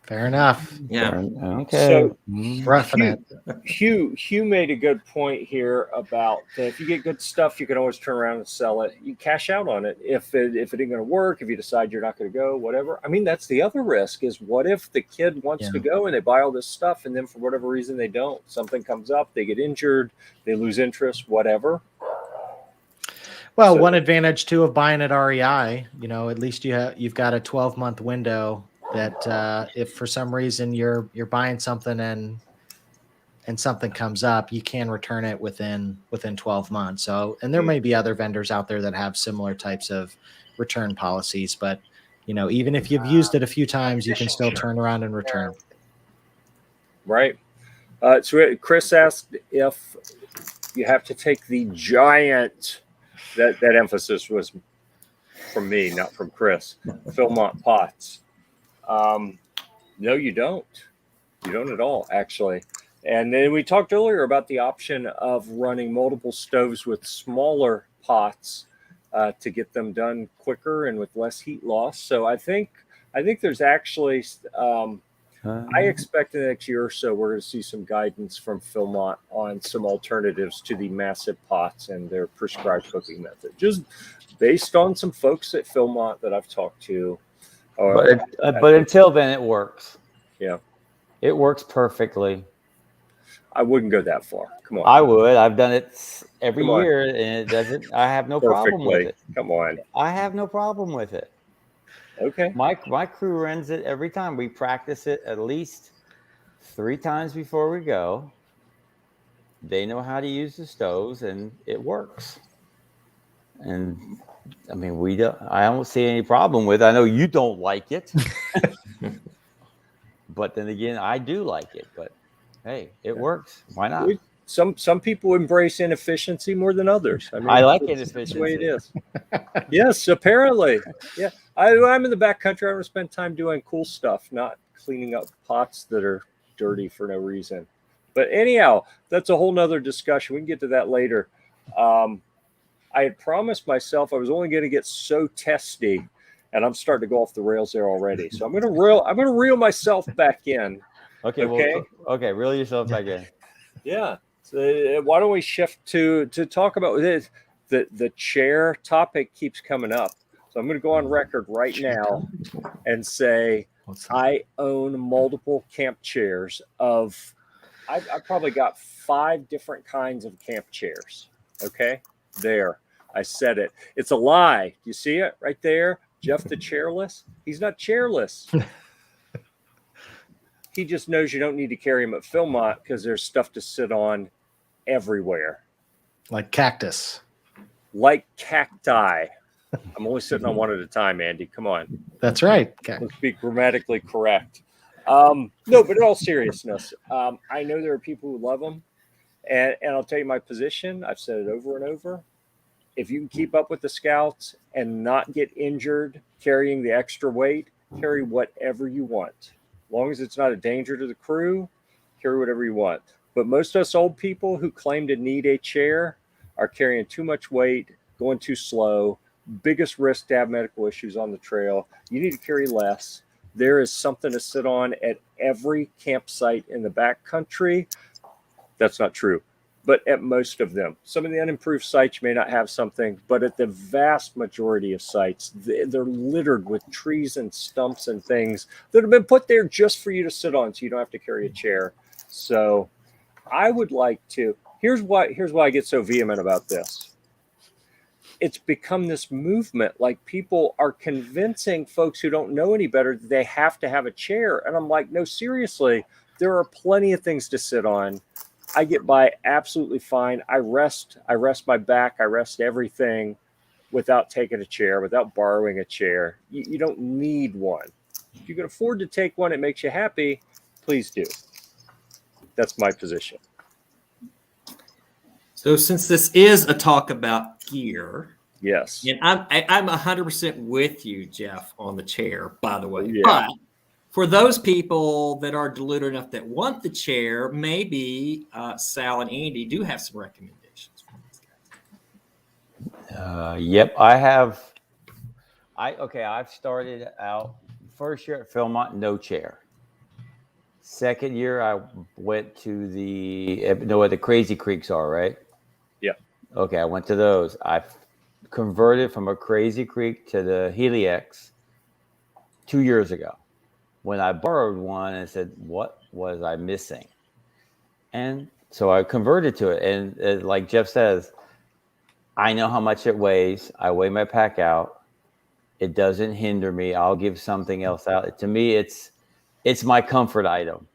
Fair enough. yeah. Okay. So, Roughing it. Hugh made a good point here about that if you get good stuff, you can always turn around and sell it. You cash out on it if it ain't going to work, if you decide you're not going to go, whatever. I mean, that's the other risk is what if the kid wants to go and they buy all this stuff and then for whatever reason they don't. Something comes up, they get injured, they lose interest, whatever. Well, one advantage too of buying at REI, at least you've got a 12-month window that if for some reason you're buying something and something comes up, you can return it within 12 months. So, and there may be other vendors out there that have similar types of return policies, but even if you've used it a few times, you can still turn around and return. Right. So Chris asked if you have to take the giant, that emphasis was from me, not from Chris, Philmont pots. No, you don't. You don't at all, actually. And then we talked earlier about the option of running multiple stoves with smaller pots to get them done quicker and with less heat loss. So I think there's actually, I expect in the next year or so, we're going to see some guidance from Philmont on some alternatives to the massive pots and their prescribed cooking method, just based on some folks at Philmont that I've talked to. But until then, it works. Yeah. It works perfectly. I wouldn't go that far. Come on. I would. I've done it every year, and it doesn't. I have no problem with it. Come on. I have no problem with it. Okay. My crew runs it every time. We practice it at least 3 times before we go. They know how to use the stoves, and it works. And I mean, I don't see any problem with it. I know you don't like it, but then again, I do like it. But hey, it works. Why not? Some people embrace inefficiency more than others. I mean, I like inefficiency. That's the way it is. Yes, apparently. Yeah, I'm in the backcountry. I want to spend time doing cool stuff, not cleaning up pots that are dirty for no reason. But anyhow, that's a whole nother discussion. We can get to that later. I had promised myself I was only going to get so testy, and I'm starting to go off the rails there already. So I'm going to reel myself back in. Okay. Well, reel yourself back in. Yeah. So why don't we shift to talk about this? The chair topic keeps coming up. So I'm going to go on record right now and say I own multiple camp chairs I've probably got 5 different kinds of camp chairs. Okay. There. I said it. It's a lie. You see it right there? Jeff the chairless. He's not chairless. He just knows you don't need to carry him at Philmont because there's stuff to sit on everywhere. Like cactus. Like cacti. I'm only sitting on one at a time, Andy. Come on. That's right. Let's be grammatically correct. No, but in all seriousness, I know there are people who love them. And I'll tell you my position. I've said it over and over. If you can keep up with the scouts and not get injured carrying the extra weight, carry whatever you want. As long as it's not a danger to the crew, carry whatever you want. But most of us old people who claim to need a chair are carrying too much weight, going too slow, biggest risk to have medical issues on the trail. You need to carry less. There is something to sit on at every campsite in the backcountry. That's not true, but at most of them. Some of the unimproved sites may not have something, but at the vast majority of sites, they're littered with trees and stumps and things that have been put there just for you to sit on, so you don't have to carry a chair. So I would like to, here's why I get so vehement about this. It's become this movement. Like, people are convincing folks who don't know any better that they have to have a chair. And I'm like, no, seriously, there are plenty of things to sit on. I get by absolutely fine. I rest my back. I rest everything without taking a chair, without borrowing a chair. You don't need one. If you can afford to take one, it makes you happy, please do. That's my position. So since this is a talk about gear, yes, and I'm 100% with you, Jeff, on the chair, by the way. Yeah. But for those people that are deluded enough that want the chair, maybe Sal and Andy do have some recommendations for these guys. Yep, I have. I've started out first year at Philmont, no chair. Second year, I went to know what the Crazy Creeks are, right? Yeah. Okay, I went to those. I converted from a Crazy Creek to the Helix 2 years ago, when I borrowed one and said, what was I missing? And so I converted to it. And like Jeff says, I know how much it weighs. I weigh my pack out. It doesn't hinder me. I'll give something else out. To me, it's my comfort item.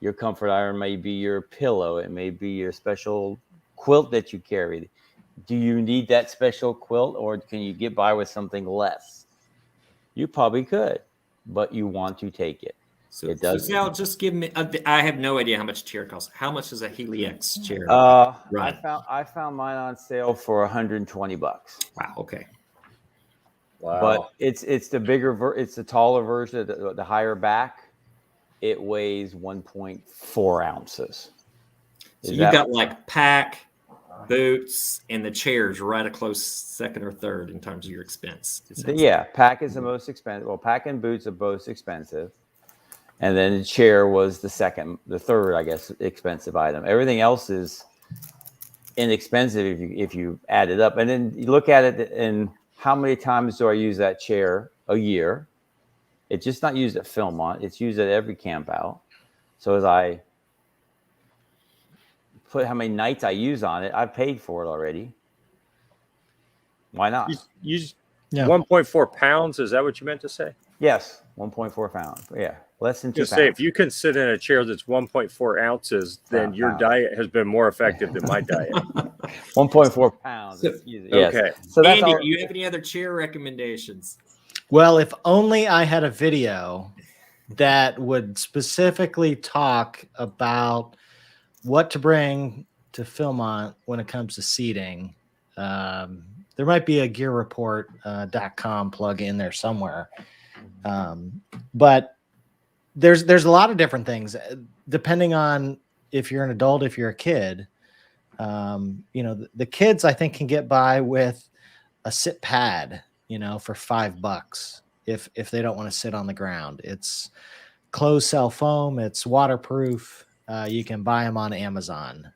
Your comfort item may be your pillow. It may be your special quilt that you carry. Do you need that special quilt, or can you get by with something less? You probably could, but you want to take it. So, It does. So Sal, just give me. I have no idea how much a chair costs. How much is a Helix chair? I found mine on sale for $120. Wow. Okay. Wow. But it's the bigger it's the taller version, the higher back. It weighs 1.4 ounces. So you've got like pack, boots, and the chairs right a close second or third in terms of your expense. Yeah, pack is the most expensive. Well, pack and boots are both expensive. And then the chair was the third, I guess, expensive item. Everything else is inexpensive if you add it up. And then you look at it, and how many times do I use that chair a year? It's just not used at Philmont. It's used at every camp out. So as I put how many nights I use on it, I've paid for it already. Why not? You 1.4 pounds. Is that what you meant to say? Yes, 1.4 pounds. Yeah, less than 2 pounds. Say, if you can sit in a chair that's 1.4 ounces, then your diet has been more effective than my diet. 1.4 pounds. Yes. Okay. So that's Andy, do you have any other chair recommendations? Well, if only I had a video that would specifically talk about what to bring to Philmont when it comes to seating. There might be a Gear-Report.com plug in there somewhere. But there's a lot of different things depending on if you're an adult, if you're a kid. The kids, I think, can get by with a sit pad, for $5 if they don't want to sit on the ground. It's closed cell foam. It's waterproof. You can buy them on Amazon.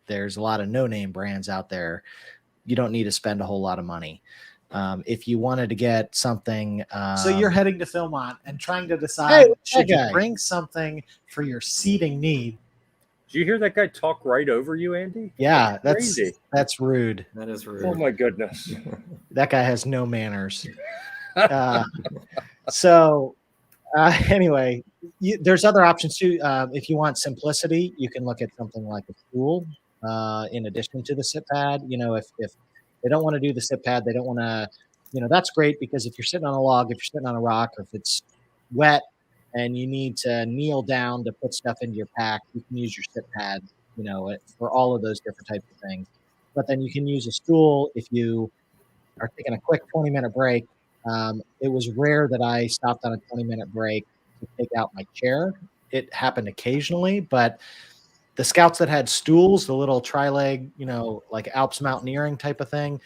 There's a lot of no-name brands out there. You don't need to spend a whole lot of money. If you wanted to get something, so you're heading to Philmont and trying to decide, should you bring something for your seating need? Did you hear that guy talk right over you, Andy? Yeah, That's that's rude. That is rude. Oh my goodness. That guy has no manners. Anyway, there's other options too. If you want simplicity, you can look at something like a stool in addition to the sit pad. If they don't want to do the sit pad, they don't want to, that's great, because if you're sitting on a log, if you're sitting on a rock, or if it's wet and you need to kneel down to put stuff into your pack, you can use your sit pad, for all of those different types of things. But then you can use a stool if you are taking a quick 20-minute break. It was rare that I stopped on a 20-minute break to take out my chair. It happened occasionally, but the scouts that had stools, the little tri-leg, like Alps mountaineering type of thing,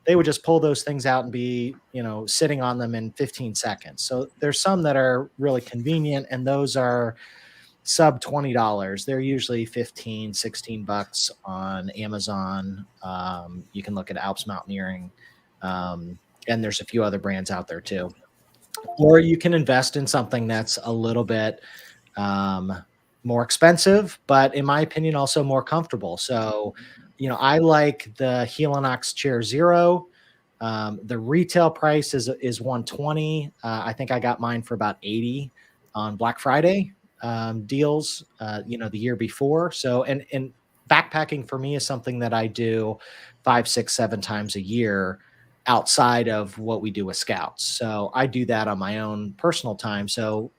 they would just pull those things out and be, sitting on them in 15 seconds. So there's some that are really convenient, and those are sub $20. They're usually 15, 16 bucks on Amazon. You can look at Alps Mountaineering. And there's a few other brands out there too. Or you can invest in something that's a little bit more expensive, but in my opinion, also more comfortable. So, I like the Helix Chair Zero. The retail price is $120. I think I got mine for about $80 on Black Friday deals, the year before. So, and backpacking for me is something that I do 5, 6, 7 times a year outside of what we do with scouts. So I do that on my own personal time. So,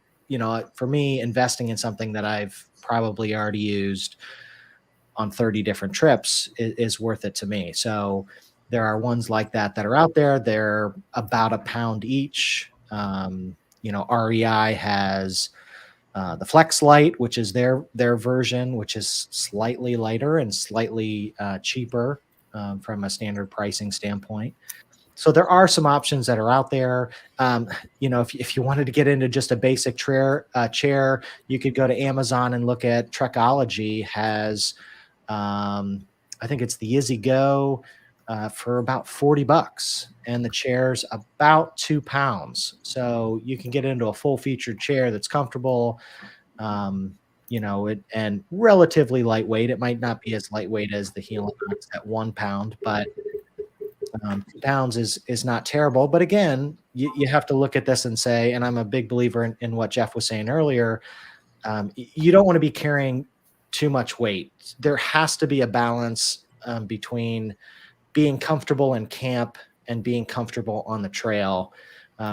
for me, investing in something that I've probably already used on 30 different trips is worth it to me. So there are ones like that are out there. They're about £1 each. REI has the Flex Light, which is their version, which is slightly lighter and slightly cheaper from a standard pricing standpoint. So there are some options that are out there. If you wanted to get into just a basic chair, you could go to Amazon and look at Trekology has, I think it's the Izzy Go for about $40, and the chair's about 2 pounds. So you can get into a full featured chair that's comfortable, and relatively lightweight. It might not be as lightweight as the Helix at 1 pound, but 2 pounds is not terrible. But again, you have to look at this and say, and I'm a big believer in what Jeff was saying earlier, you don't want to be carrying too much weight. There has to be a balance between being comfortable in camp and being comfortable on the trail.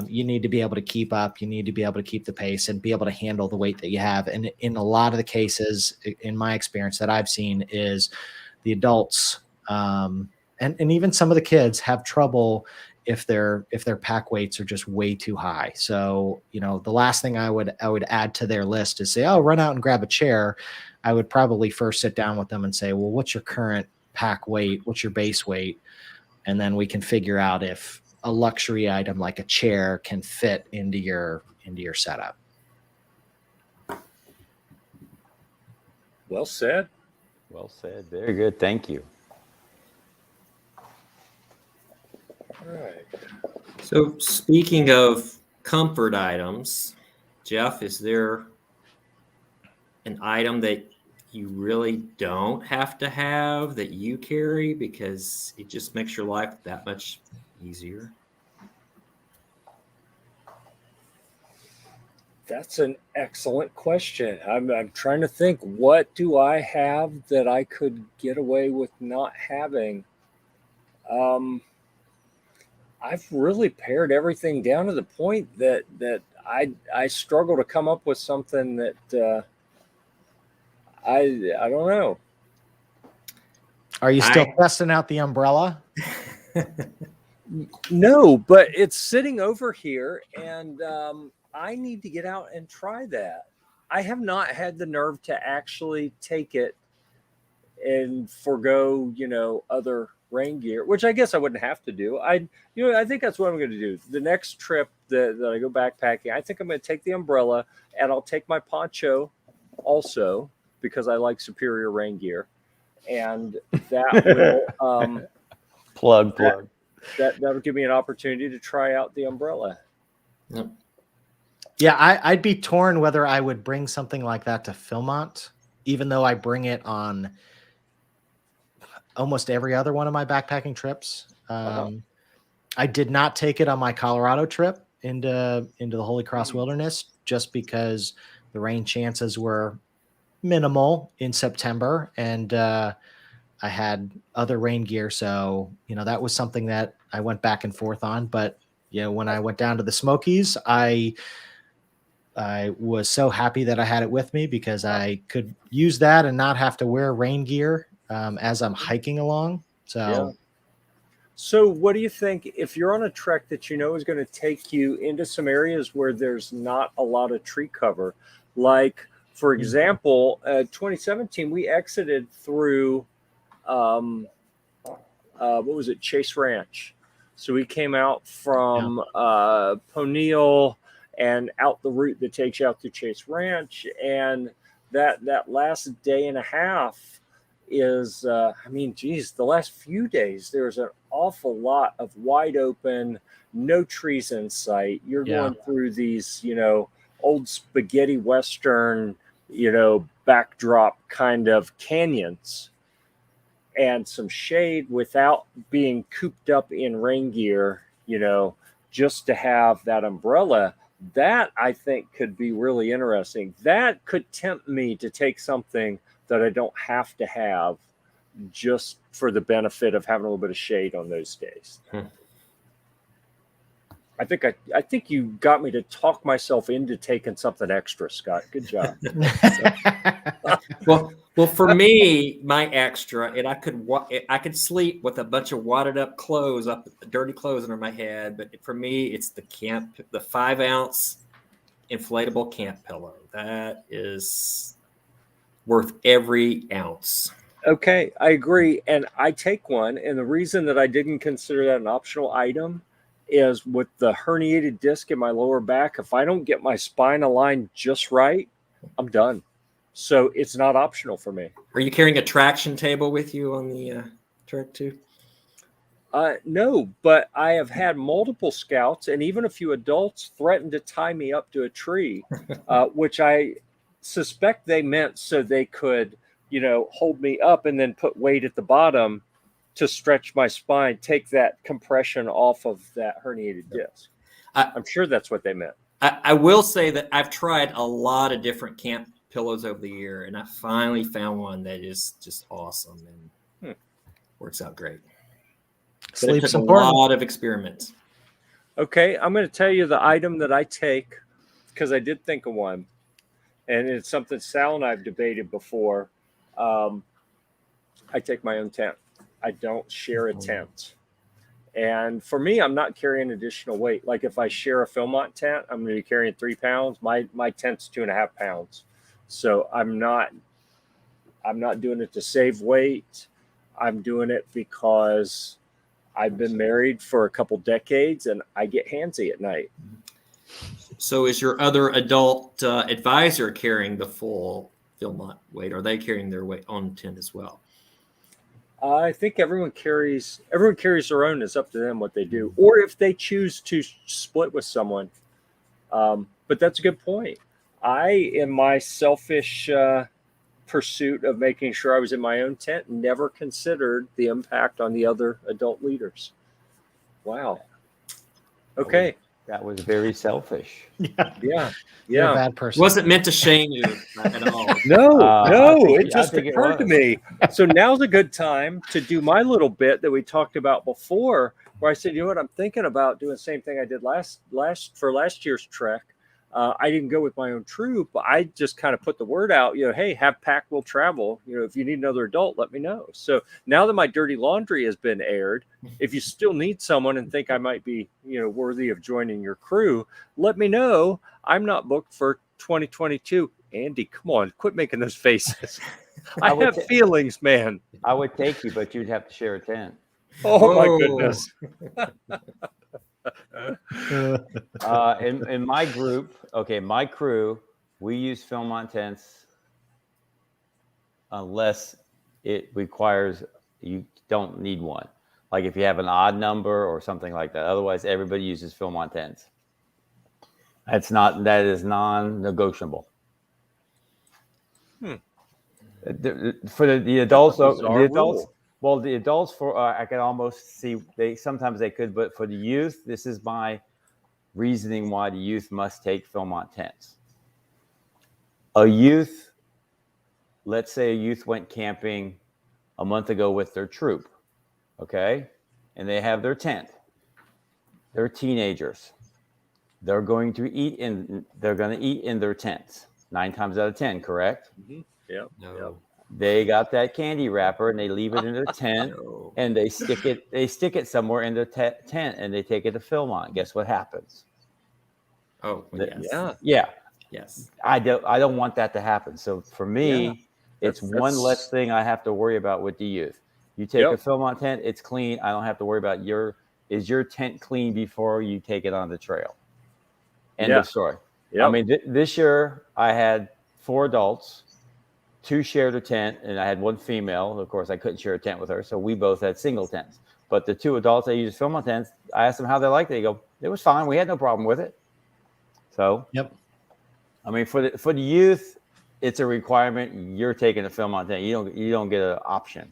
You need to be able to keep up. You need to be able to keep the pace and be able to handle the weight that you have. And in a lot of the cases, in my experience that I've seen, is the adults and even some of the kids have trouble if their pack weights are just way too high. So, the last thing I would add to their list is say, oh, run out and grab a chair. I would probably first sit down with them and say, well, what's your current pack weight? What's your base weight? And then we can figure out if a luxury item like a chair can fit into your setup. Well said. Well said. Very good. Thank you. All right. So speaking of comfort items, Jeff, is there an item that you really don't have to have that you carry because it just makes your life that much easier? That's an excellent question. I'm trying to think, what do I have that I could get away with not having? I've really pared everything down to the point that I struggle to come up with something that I don't know. Are you still testing out the umbrella? No, but it's sitting over here, and I need to get out and try that. I have not had the nerve to actually take it and forego, other rain gear, which I guess I wouldn't have to do. I think that's what I'm going to do. The next trip that I go backpacking, I think I'm going to take the umbrella, and I'll take my poncho also because I like superior rain gear, and that will plug. That'll give me an opportunity to try out the umbrella. Yep. Yeah, I'd be torn whether I would bring something like that to Philmont, even though I bring it on almost every other one of my backpacking trips. I did not take it on my Colorado trip into the Holy Cross Wilderness just because the rain chances were minimal in September, and I had other rain gear. So, that was something that I went back and forth on. But, when I went down to the Smokies, I was so happy that I had it with me because I could use that and not have to wear rain gear as I'm hiking along. So, So what do you think if you're on a trek that is going to take you into some areas where there's not a lot of tree cover? Like, for example, 2017, we exited through, what was it, Chase Ranch. So we came out from Poniel and out the route that takes you out to Chase Ranch, and that last day and a half is, I mean, geez, the last few days there's an awful lot of wide open, no trees in sight. You're going through these, old spaghetti western, backdrop kind of canyons, and some shade without being cooped up in rain gear, just to have that umbrella. That I think could be really interesting. That could tempt me to take something that I don't have to have just for the benefit of having a little bit of shade on those days. I think you got me to talk myself into taking something extra, Scott. Good job. Well, for me, my extra, and I could sleep with a bunch of wadded up clothes, dirty clothes under my head. But for me, it's the 5-ounce inflatable camp pillow. That is worth every ounce. Okay, I agree, and I take one. And the reason that I didn't consider that an optional item is with the herniated disc in my lower back. If I don't get my spine aligned just right, I'm done. So it's not optional for me. Are you carrying a traction table with you on the trek too? No, but I have had multiple scouts and even a few adults threaten to tie me up to a tree, which I suspect they meant so they could, hold me up and then put weight at the bottom to stretch my spine, take that compression off of that herniated disc. I'm sure that's what they meant. I will say that I've tried a lot of different camp pillows over the year, and I finally found one that is just awesome and works out great. Sleep's a important. lot of experiments. Okay, I'm going to tell you the item that I take because I did think of one, and it's something Sal and I have debated before. I take my own tent. I don't share a tent. And for me, I'm not carrying additional weight. Like if I share a Philmont tent, I'm going to be carrying 3 pounds. My tent's 2.5 pounds. So I'm not doing it to save weight. I'm doing it because I've been married for a couple decades and I get handsy at night. So is your other adult advisor carrying the full Philmont weight? Are they carrying their weight on tent as well? I think everyone carries their own. It's up to them what they do, or if they choose to split with someone. But that's a good point. I, in my selfish pursuit of making sure I was in my own tent, never considered the impact on the other adult leaders. Wow. Okay. That was very selfish. Yeah. You're a bad person. Wasn't meant to shame you at all. No, it just occurred to me. So now's a good time to do my little bit that we talked about before, where I said, you know what, I'm thinking about doing the same thing I did last year's trek. I didn't go with my own troop. I just kind of put the word out, hey, have pack will travel. If you need another adult, let me know. So now that my dirty laundry has been aired, if you still need someone and think I might be, worthy of joining your crew, let me know. I'm not booked for 2022. Andy, come on, quit making those faces. I have feelings, man. I would take you, but you'd have to share a tent. Oh my goodness. In my group, my crew, we use Philmont tents unless it requires, you don't need one. Like if you have an odd number or something like that. Otherwise, everybody uses Philmont tents. That is non-negotiable. For the adults, the adults I can almost see sometimes they could, but for the youth, this is my reasoning why the youth must take Philmont tents. Let's say a youth went camping a month ago with their troop, okay? And they have their tent. They're teenagers. They're going to eat in their tents 9 times out of 10, correct? Mm-hmm. Yeah. No. Yep. They got that candy wrapper and they leave it in their tent and they stick it somewhere in their tent and they take it to Philmont. Guess what happens? Oh, yes. Yeah. Yes. I don't want that to happen. So for me, it's one less thing I have to worry about with the youth. You take a Philmont tent, it's clean. I don't have to worry about is your tent clean before you take it on the trail? End Yeah. of story. Yep. I mean, this year I had 4 adults, 2 shared a tent, and I had 1 female. Of course, I couldn't share a tent with her, so we both had single tents. But the 2 adults I used Philmont tents, I asked them how they liked it. They go, it was fine. We had no problem with it. So, Yep. I mean, for the youth, it's a requirement. You're taking a Philmont tent. You don't get an option,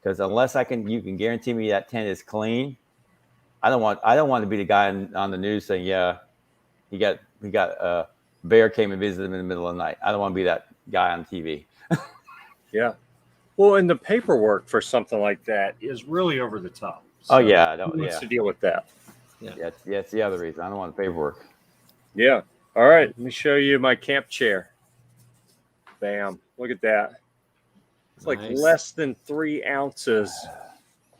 because unless you can guarantee me that tent is clean. I don't want to be the guy on the news saying, yeah, he got a bear came and visited him in the middle of the night. I don't want to be that guy on TV. Yeah. Well, and the paperwork for something like that is really over the top. Oh yeah, Who wants to deal with that? Yeah, it's the other reason. I don't want the paperwork. Yeah. All right. Let me show you my camp chair. Bam. Look at that. It's like Nice. less than 3 ounces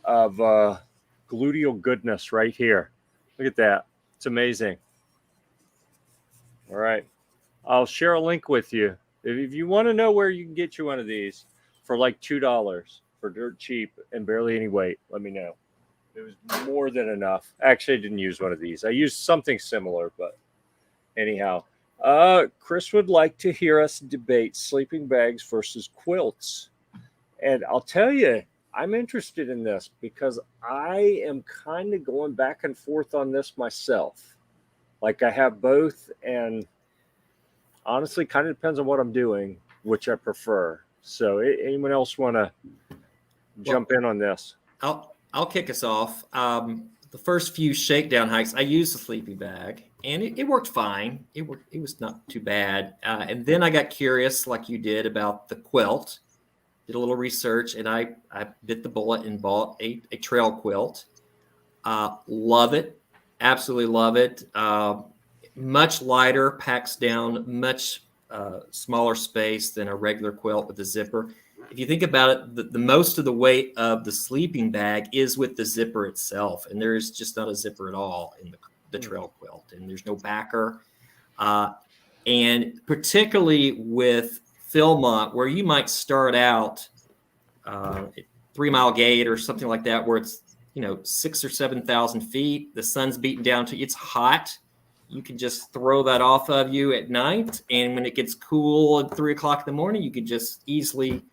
of gluteal goodness right here. Look at that. It's amazing. All right. I'll share a link with you. If you want to know where you can get you one of these for like $2 for dirt cheap and barely any weight, let me know. It was more than enough. Actually, I didn't use one of these. I used something similar, but anyhow. Chris would like to hear us debate sleeping bags versus quilts. And I'll tell you, I'm interested in this because I am kind of going back and forth on this myself. Like I have both, and honestly, kind of depends on what I'm doing, which I prefer. So anyone else want to jump in on this? I'll kick us off. The first few shakedown hikes, I used a sleeping bag, and it worked fine. It was not too bad. And then I got curious, like you did, about the quilt. Did a little research, and I bit the bullet and bought a trail quilt. Love it, absolutely love it. Much lighter, packs down much smaller space than a regular quilt with a zipper. If you think about it, the most of the weight of the sleeping bag is with the zipper itself, and there's just not a zipper at all in the trail quilt, and there's no backer. And particularly with Philmont, where you might start out at 3 Mile Gate or something like that, where it's 6,000 or 7,000 feet, the sun's beating down to you, it's hot. You can just throw that off of you at night, and when it gets cool at 3 o'clock in the morning, you could just easily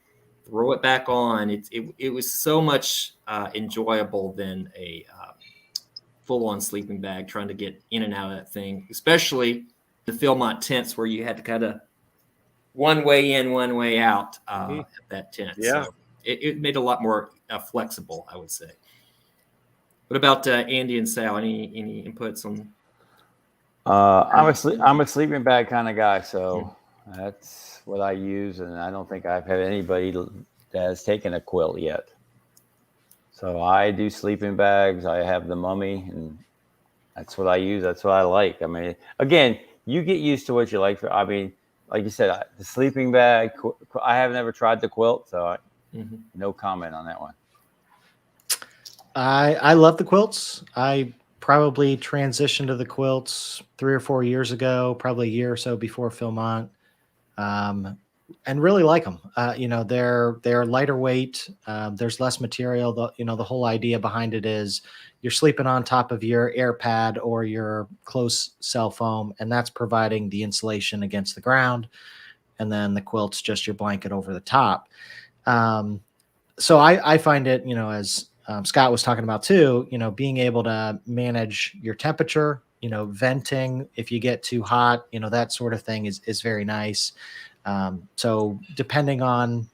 throw it back on. It was so much enjoyable than a full-on sleeping bag trying to get in and out of that thing, especially the Philmont tents where you had to kind of one way in, one way out of that tent. Yeah. So it made it a lot more flexible, I would say. What about Andy and Sal? Any inputs on? I'm a sleeping bag kind of guy, so that's what I use, and I don't think I've had anybody that has taken a quilt yet. So I do sleeping bags. I have the Mummy, and that's what I use. That's what I like. I mean, again, you get used to what you like. I mean, like you said, the sleeping bag. I haven't ever tried the quilt, so no comment on that one. I love the quilts. I probably transitioned to the quilts 3 or 4 years ago, probably a year or so before Philmont, and really like them. They're lighter weight. There's less material. The whole idea behind it is you're sleeping on top of your air pad or your close cell foam, and that's providing the insulation against the ground. And then the quilt's just your blanket over the top. So I find it, as Scott was talking about too, being able to manage your temperature, venting if you get too hot, that sort of thing is very nice. So depending on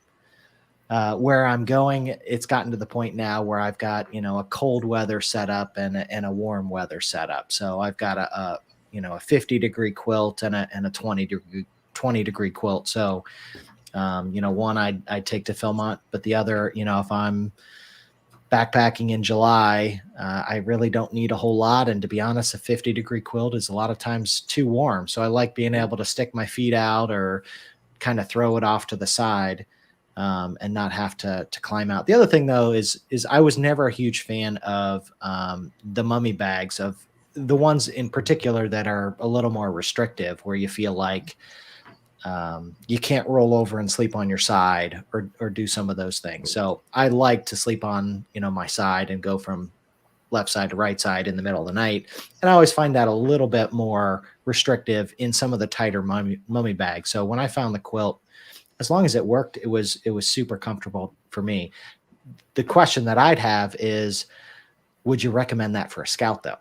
where I'm going, it's gotten to the point now where I've got, a cold weather setup and a warm weather setup. So I've got a 50-degree quilt and a 20-degree quilt. So, one I'd take to Philmont, but the other, if I'm backpacking in July, I really don't need a whole lot. And to be honest, a 50-degree quilt is a lot of times too warm. So I like being able to stick my feet out or kind of throw it off to the side and not have to climb out. The other thing though is I was never a huge fan of the Mummy bags, of the ones in particular that are a little more restrictive, where you feel like you can't roll over and sleep on your side or do some of those things. So I like to sleep on, my side and go from left side to right side in the middle of the night. And I always find that a little bit more restrictive in some of the tighter mummy bags. So when I found the Quilt, as long as it worked, it was super comfortable for me. The question that I'd have is, would you recommend that for a scout though?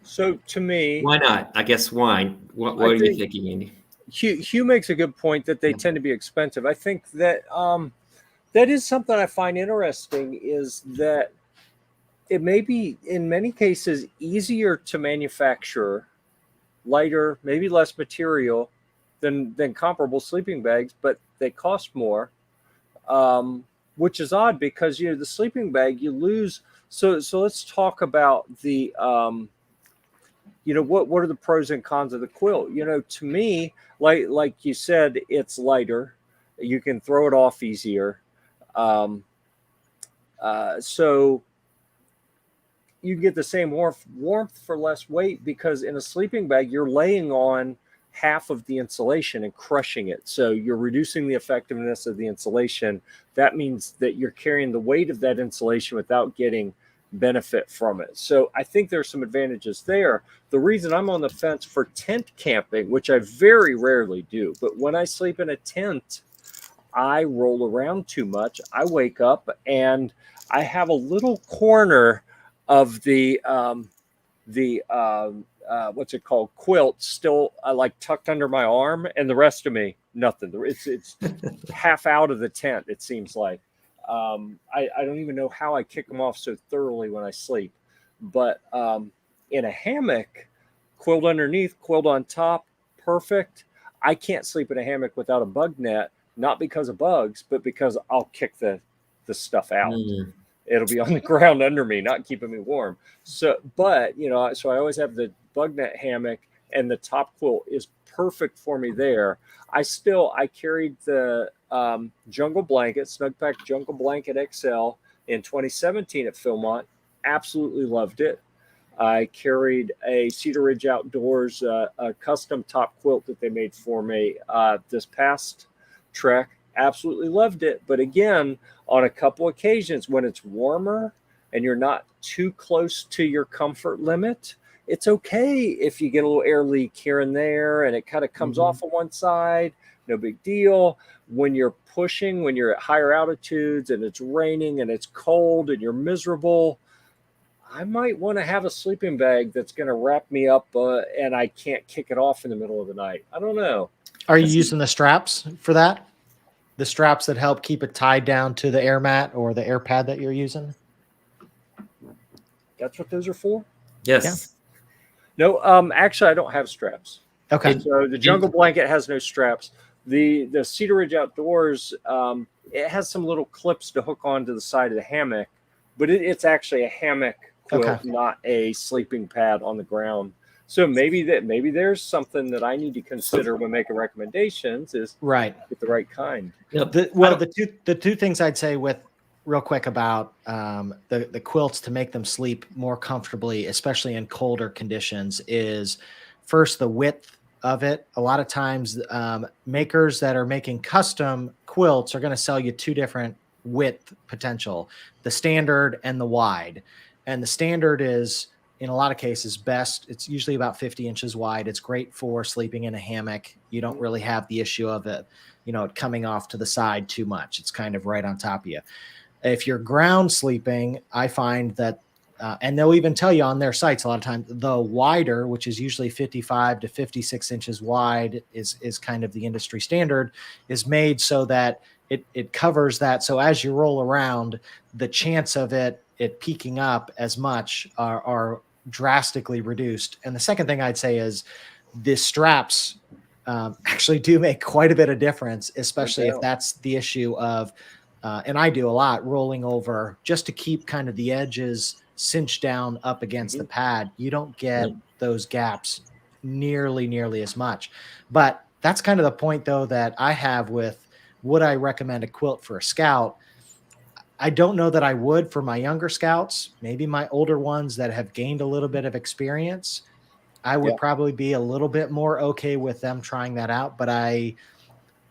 So to me, Why not? I guess why? What are you thinking, Andy? Hugh makes a good point that they tend to be expensive. I think that that is something I find interesting, is that it may be in many cases easier to manufacture, lighter, maybe less material than comparable sleeping bags, but they cost more, which is odd because the sleeping bag you lose. So let's talk about the what are the pros and cons of the Quilt? To me, like you said, it's lighter. You can throw it off easier. So you get the same warmth for less weight, because in a sleeping bag, you're laying on half of the insulation and crushing it. So you're reducing the effectiveness of the insulation. That means that you're carrying the weight of that insulation without getting benefit from it. So I think there's some advantages there. The reason I'm on the fence for tent camping, which I very rarely do, but when I sleep in a tent, I roll around too much. I wake up and I have a little corner of the what's it called, quilt still like tucked under my arm, and the rest of me nothing. It's half out of the tent, it seems like. I don't even know how I kick them off so thoroughly when I sleep. But in a hammock, quilt underneath, quilt on top, perfect. I can't sleep in a hammock without a bug net, not because of bugs, but because I'll kick the stuff out. It'll be on the ground under me, not keeping me warm. So I always have the bug net hammock, and the top quilt is perfect for me there. I carried the jungle blanket, Snugpack Jungle Blanket XL in 2017 at Philmont. Absolutely loved it. I carried a Cedar Ridge Outdoors, a custom top quilt that they made for me this past trek. Absolutely loved it. But again, on a couple occasions when it's warmer and you're not too close to your comfort limit, it's okay if you get a little air leak here and there and it kind of comes off on one side. No big deal. When you're pushing, when you're at higher altitudes and it's raining and it's cold and you're miserable, I might want to have a sleeping bag that's going to wrap me up and I can't kick it off in the middle of the night. I don't know. Are you using the straps for that? The straps that help keep it tied down to the air mat or the air pad that you're using? That's what those are for? Yes. Yeah. No, actually, I don't have straps. Okay. So the jungle blanket has no straps. The Cedar Ridge Outdoors, it has some little clips to hook onto the side of the hammock, but it's actually a hammock quilt, not a sleeping pad on the ground. So maybe there's something that I need to consider when making recommendations, is get the right kind. Yep. The two things I'd say real quick about the quilts to make them sleep more comfortably, especially in colder conditions, is first the width of it. A lot of times makers that are making custom quilts are going to sell you two different width potential, the standard and the wide. And the standard is, in a lot of cases, best. It's usually about 50 inches wide. It's great for sleeping in a hammock. You don't really have the issue of it, it coming off to the side too much. It's kind of right on top of you. If you're ground sleeping, I find that, and they'll even tell you on their sites a lot of times, the wider, which is usually 55 to 56 inches wide, is kind of the industry standard, is made so that it covers that. So as you roll around, the chance of it peaking up as much are drastically reduced. And the second thing I'd say is the straps actually do make quite a bit of difference, especially if that's the issue of, and I do a lot, rolling over just to keep kind of the edges cinched down up against the pad. You don't get those gaps nearly as much. But that's kind of the point, though, that I have with, would I recommend a quilt for a scout? I don't know that I would for my younger scouts. Maybe my older ones that have gained a little bit of experience, I would probably be a little bit more okay with them trying that out. But I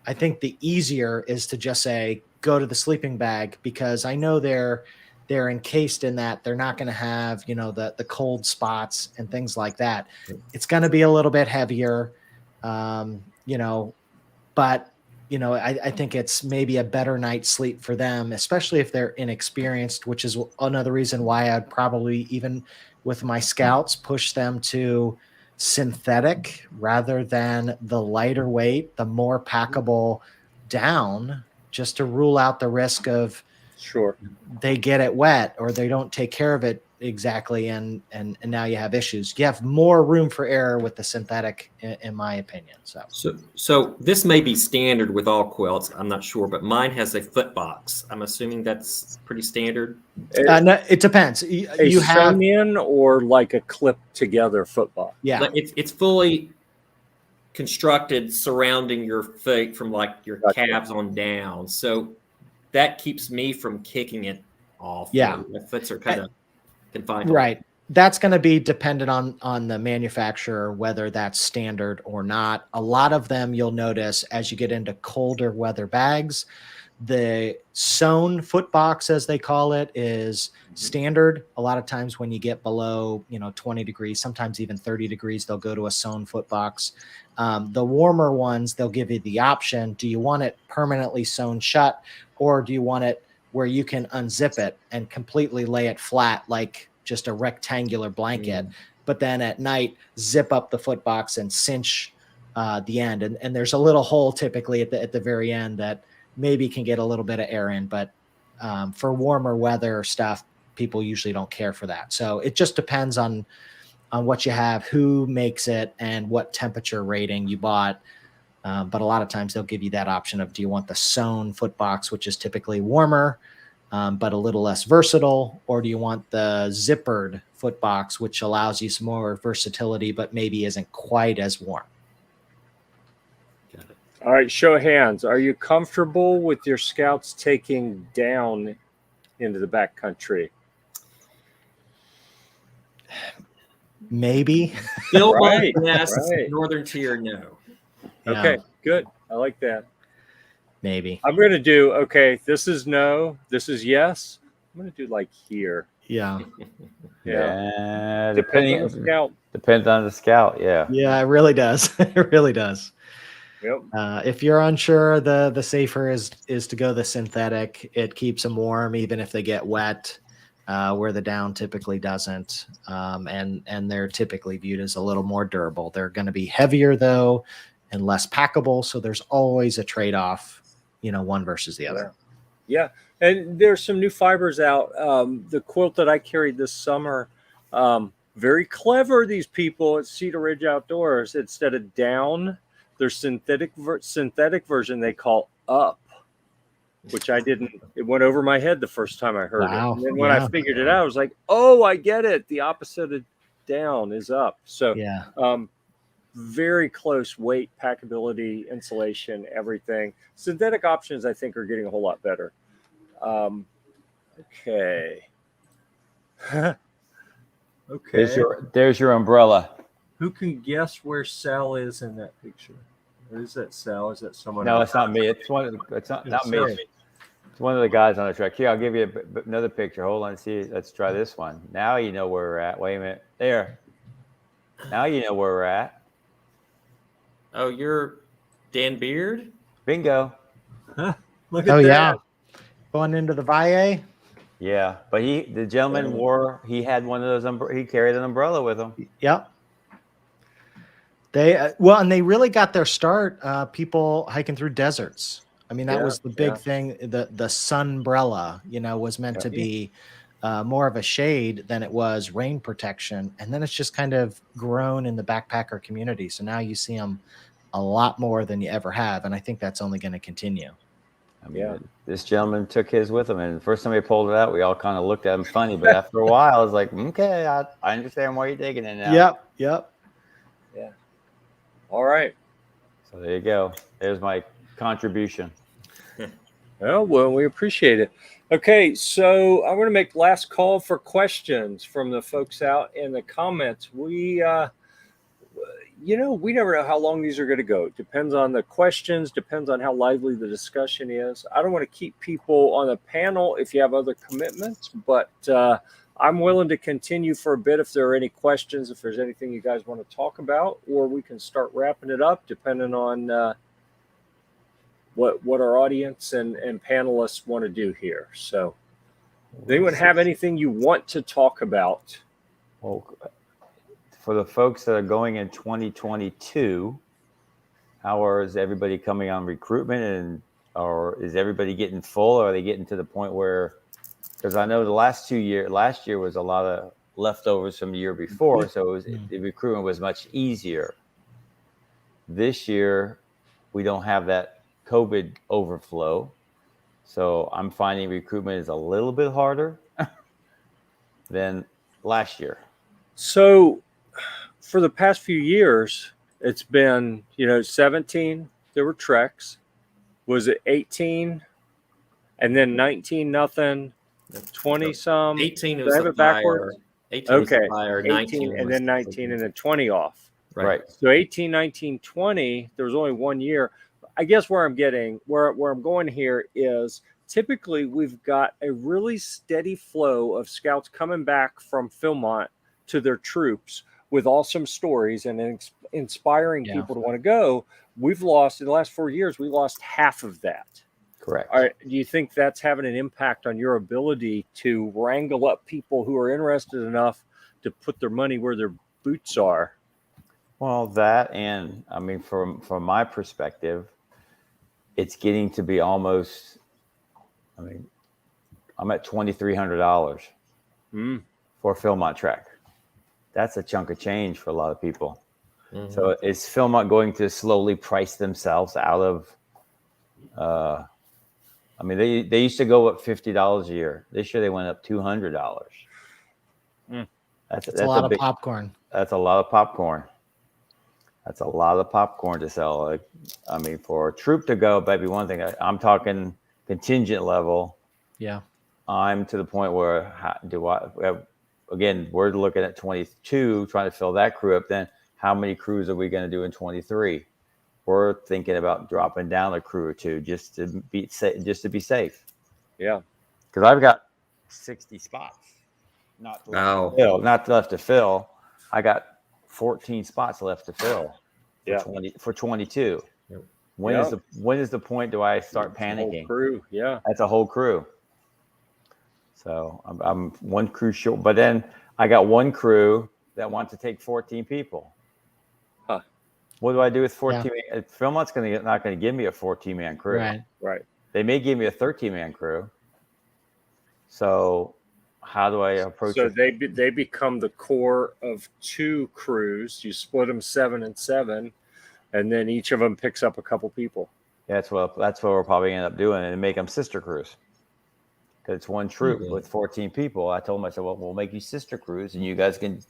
think the easier is to just say, go to the sleeping bag, because I know they're encased in that. They're not going to have, the cold spots and things like that. It's going to be a little bit heavier, but I think it's maybe a better night's sleep for them, especially if they're inexperienced, which is another reason why I'd probably, even with my scouts, push them to synthetic rather than the lighter weight, the more packable down, just to rule out the risk of Sure. they get it wet or they don't take care of it exactly, and now you have issues. You have more room for error with the synthetic, in my opinion. So this may be standard with all quilts, I'm not sure, but mine has a foot box. I'm assuming that's pretty standard. No, it depends. You have sewn in or like a clip together foot box. Yeah, it's fully constructed surrounding your feet from like your calves on down, so that keeps me from kicking it off. Yeah, my foots are kind of confined. Right. That's going to be dependent on the manufacturer, whether that's standard or not. A lot of them, you'll notice as you get into colder weather bags, the sewn foot box, as they call it, is standard. A lot of times when you get below 20 degrees, sometimes even 30 degrees, they'll go to a sewn foot box. The warmer ones, they'll give you the option. Do you want it permanently sewn shut, or do you want it where you can unzip it and completely lay it flat like just a rectangular blanket, but then at night zip up the foot box and cinch the end? And there's a little hole typically at the very end that maybe can get a little bit of air in, but for warmer weather stuff, people usually don't care for that. So it just depends on what you have, who makes it, and what temperature rating you bought. But a lot of times they'll give you that option of, do you want the sewn foot box, which is typically warmer, but a little less versatile, or do you want the zippered foot box, which allows you some more versatility, but maybe isn't quite as warm? Got it. All right, show of hands. Are you comfortable with your scouts taking down into the backcountry? Maybe. Philmont, Right, yes. right. Northern Tier, no. Yeah, Okay, good. I like that. maybe. I'm going to do, okay, this is no, this is yes. I'm going to do like here. Yeah. Yeah. Depending on the scout. Depends on the scout. Yeah. Yeah, it really does. It really does. Yep. If you're unsure, the safer is to go the synthetic. It keeps them warm even if they get wet, where the down typically doesn't. And they're typically viewed as a little more durable. They're going to be heavier though, and less packable. So there's always a trade-off, one versus the other. Yeah. And there's some new fibers out. The quilt that I carried this summer, very clever, these people at Cedar Ridge Outdoors. Instead of down, their synthetic version they call up, which I didn't. It went over my head the first time I heard it. And then when I figured it out, I was like, oh, I get it. The opposite of down is up. So Yeah. Very close weight, packability, insulation, everything. Synthetic options, I think, are getting a whole lot better. Okay. Okay. There's your umbrella. Who can guess where Sal is in that picture? Or is that Sal? Is that someone No, else? it's not me. It's not me. Sorry. It's one of the guys on the track. Here, I'll give you another picture. Hold on, see. Let's try this one. Now you know where we're at. Wait a minute. There. Now you know where we're at. Oh, you're Dan Beard? Bingo. Look at Oh, that. yeah. Going into the Valle. Yeah, but the gentleman he had one of those, he carried an umbrella with him. Yep. And they really got their start, people hiking through deserts. I mean, that was the big thing. The sunbrella, was meant to be more of a shade than it was rain protection. And then it's just kind of grown in the backpacker community. So now you see them a lot more than you ever have. And I think that's only going to continue. I mean, this gentleman took his with him, and the first time he pulled it out, we all kind of looked at him funny. But after a while, I was like, okay, I understand why you're taking it now. Yep. Yeah. All right. So there you go. There's my contribution. Oh, well, we appreciate it. Okay, so I'm going to make last call for questions from the folks out in the comments. We, we never know how long these are going to go. It depends on the questions, depends on how lively the discussion is. I don't want to keep people on the panel if you have other commitments, but I'm willing to continue for a bit if there are any questions, if there's anything you guys want to talk about, or we can start wrapping it up depending on what our audience and panelists want to do here. So, does anyone have anything you want to talk about? Well, for the folks that are going in 2022, how is everybody coming on recruitment, or is everybody getting full, or are they getting to the point where, because I know last year was a lot of leftovers from the year before, so the recruitment was much easier. This year, we don't have that COVID overflow, so I'm finding recruitment is a little bit harder than last year. So, for the past few years, it's been, 17, there were treks. Was it 18? And then 19, nothing. 20 some. 18 Did was I have the it backwards? fire. 18 was the Okay. fire. 18 19 and was then 19 and then 20 off. Right. So 18, 19, 20, there was only 1 year. I guess where I'm going here is typically we've got a really steady flow of scouts coming back from Philmont to their troops with awesome stories and inspiring people to want to go. We've lost, in the last 4 years, we lost half of that. Correct. Do you think that's having an impact on your ability to wrangle up people who are interested enough to put their money where their boots are? Well, that, and I mean, from my perspective, it's getting to be almost, I'm at $2,300 for a Philmont trek. That's a chunk of change for a lot of people. Mm-hmm. So is Philmont going to slowly price themselves out of, they used to go up $50 a year. This year they went up $200. That's a lot of popcorn. That's a lot of popcorn. That's a lot of popcorn to sell. For a troop to go, that'd be one thing. I'm talking contingent level. Yeah. I'm to the point where we're looking at 22, trying to fill that crew up. Then how many crews are we going to do in 23? We're thinking about dropping down a crew or two just to be safe. Yeah. Because I've got 60 spots, not left to fill. I got 14 spots left to fill for 22. Yep. When is the point do I start panicking? Whole crew, yeah. That's a whole crew. So I'm one crew short, but then I got one crew that wants to take 14 people. Huh. What do I do with 14? Yeah. Philmont's not going to give me a 14-man crew. Right. They may give me a 13-man crew. So how do I approach it? So they become the core of two crews. You split them 7 and 7, and then each of them picks up a couple people. That's what we're probably end up doing, and make them sister crews. Because it's one troop with 14 people. I told them, I said, well, we'll make you sister crews, and you guys can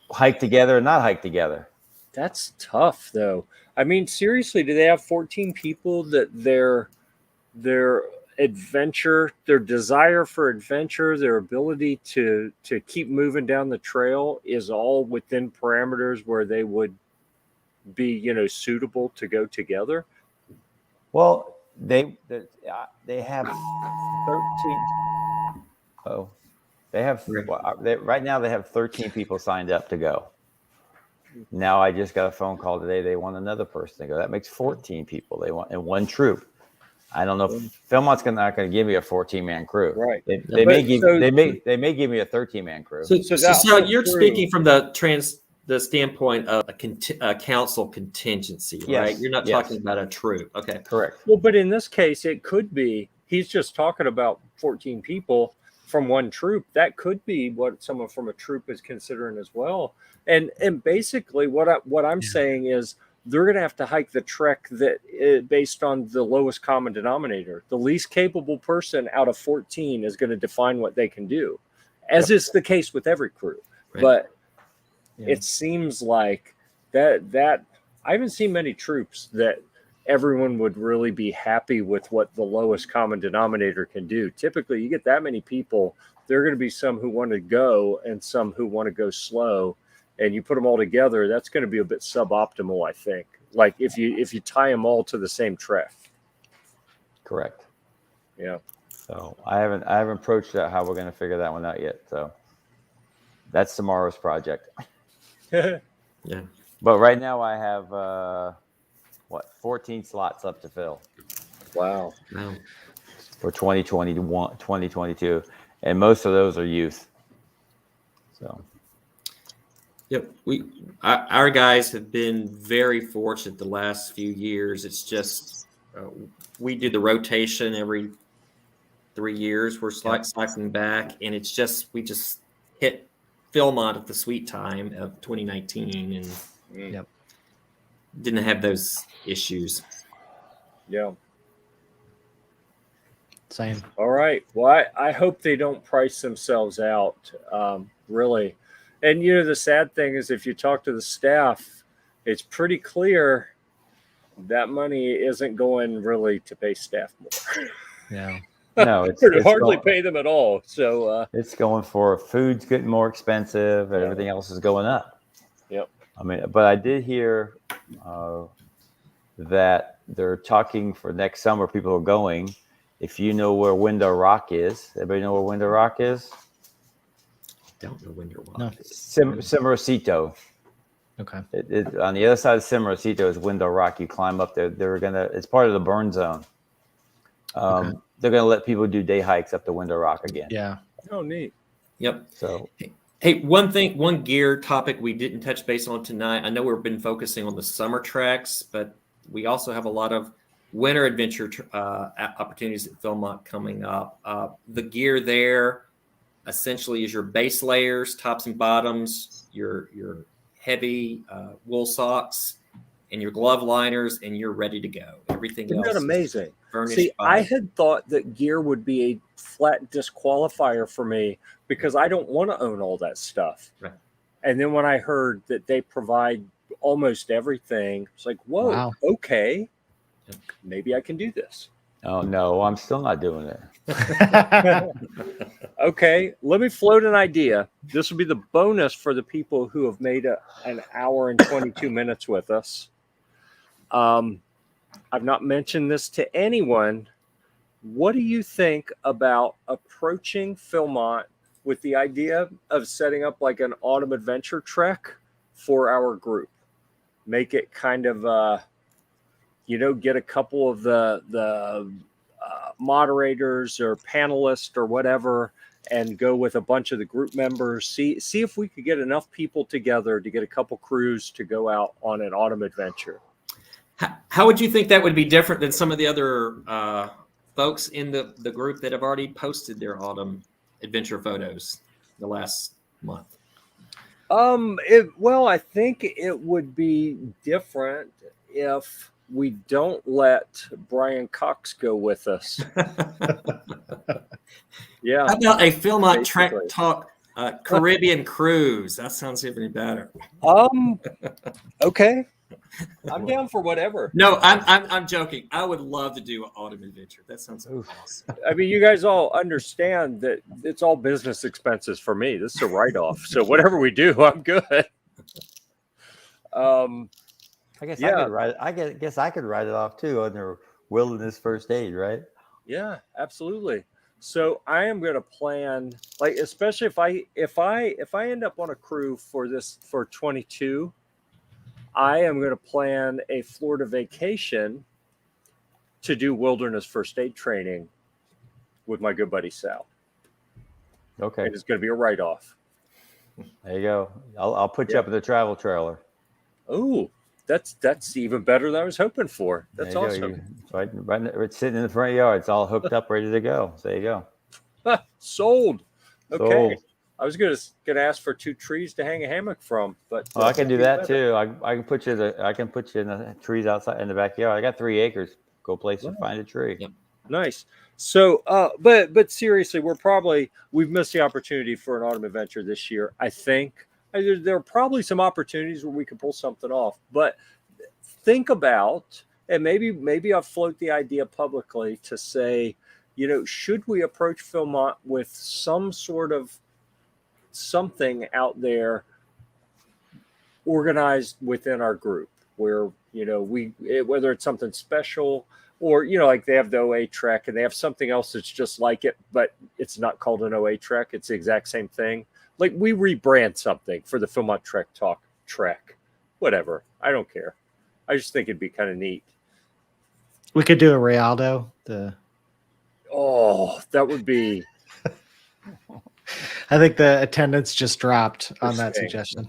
hike together and not hike together. That's tough, though. I mean, seriously, do they have 14 people that their adventure, their desire for adventure, their ability to keep moving down the trail is all within parameters where they would be, suitable to go together? Well, they have 13. Oh, they have right now. They have 13 people signed up to go. Now I just got a phone call today. They want another person to go. That makes 14 people they want in one troop. I don't know if Philmont's not going to give me a 14-man crew. Right. They may give me a 13-man crew. So you're speaking from the standpoint of a council contingency, right? You're not talking about a troop. Okay. Correct. Well, but in this case, it could be he's just talking about 14 people from one troop. That could be what someone from a troop is considering as well. And basically what I'm saying is they're going to have to hike the trek based on the lowest common denominator. The least capable person out of 14 is going to define what they can do, as is the case with every crew. Right. But it seems like that I haven't seen many troops that everyone would really be happy with what the lowest common denominator can do. Typically, you get that many people, there are going to be some who want to go and some who want to go slow. and you put them all together, that's going to be a bit suboptimal, I think. Like if you tie them all to the same trek. Correct. Yeah. So I haven't approached that how we're going to figure that one out yet. So that's tomorrow's project. Yeah. But right now I have 14 slots left to fill. Wow. For 2021, 2022, and most of those are youth. So. Yep, our guys have been very fortunate the last few years. It's just we do the rotation every 3 years. We're cycling back, and it's just we just hit Philmont at the sweet time of 2019, and didn't have those issues. Yeah. Same. All right. Well, I hope they don't price themselves out, really. And, the sad thing is if you talk to the staff, it's pretty clear that money isn't going really to pay staff more. Yeah. No, it's hardly pay them at all. So it's going for food's getting more expensive and everything else is going up. Yep. I mean, but I did hear that they're talking for next summer. People are going. If you know where Window Rock is, everybody know where Window Rock is? Don't know Window Rock. No. Cimarosito. Okay. On the other side of Cimarosito is Window Rock. You climb up there. It's part of the burn zone. They're gonna let people do day hikes up to Window Rock again. Yeah. Oh, neat. Yep. So hey, one gear topic we didn't touch base on tonight. I know we've been focusing on the summer treks, but we also have a lot of winter adventure opportunities at Philmont coming up. The gear there essentially is your base layers, tops and bottoms, your heavy wool socks, and your glove liners, and you're ready to go. Everything else Isn't that amazing? See, I had thought that gear would be a flat disqualifier for me because I don't want to own all that stuff. Right. And then when I heard that they provide almost everything, it's like, whoa, Wow. okay, maybe I can do this. oh no, I'm still not doing it. Okay, let me float an idea. This will be the bonus for the people who have made an hour and 22 minutes with us. I've not mentioned this to anyone. What do you think about approaching Philmont with the idea of setting up like an autumn adventure trek for our group? Make it kind of, get a couple of the moderators or panelists or whatever, and go with a bunch of the group members. See if we could get enough people together to get a couple crews to go out on an autumn adventure. How would you think that would be different than some of the other folks in the group that have already posted their autumn adventure photos the last month? I think it would be different if we don't let Brian Cox go with us. Yeah. How about a Philmont Trek Talk Caribbean cruise? That sounds even better. Okay. I'm down for whatever. No, I'm joking. I would love to do an autumn adventure. That sounds awesome. I mean, you guys all understand that it's all business expenses for me. This is a write-off. So whatever we do, I'm good. I guess I could write. Guess I could write it off too under Wilderness First Aid, right? Yeah, absolutely. So I am going to plan, like, especially if I end up on a crew for 22, I am going to plan a Florida vacation to do Wilderness First Aid training with my good buddy Sal. Okay, and it's going to be a write-off. There you go. I'll put you up in the travel trailer. Oh, that's even better than I was hoping for. That's awesome. It's sitting in the front yard. It's all hooked up, ready to go. So there you go. Sold. Okay. Sold. I was gonna ask for 2 trees to hang a hammock from, but I can do that too. I can put you in the trees outside in the backyard. I got 3 acres. Go place and find a tree. Yep. Nice. So, but seriously, we've missed the opportunity for an autumn adventure this year. I think there are probably some opportunities where we could pull something off, but think about, and maybe I'll float the idea publicly to say, should we approach Philmont with some sort of something out there organized within our group where, whether it's something special or, like they have the OA Trek and they have something else that's just like it, but it's not called an OA Trek. It's the exact same thing. Like we rebrand something for the Philmont Trek Talk Trek, whatever. I don't care. I just think it'd be kind of neat. We could do a Rialto. Oh, that would be. I think the attendance just dropped on that suggestion.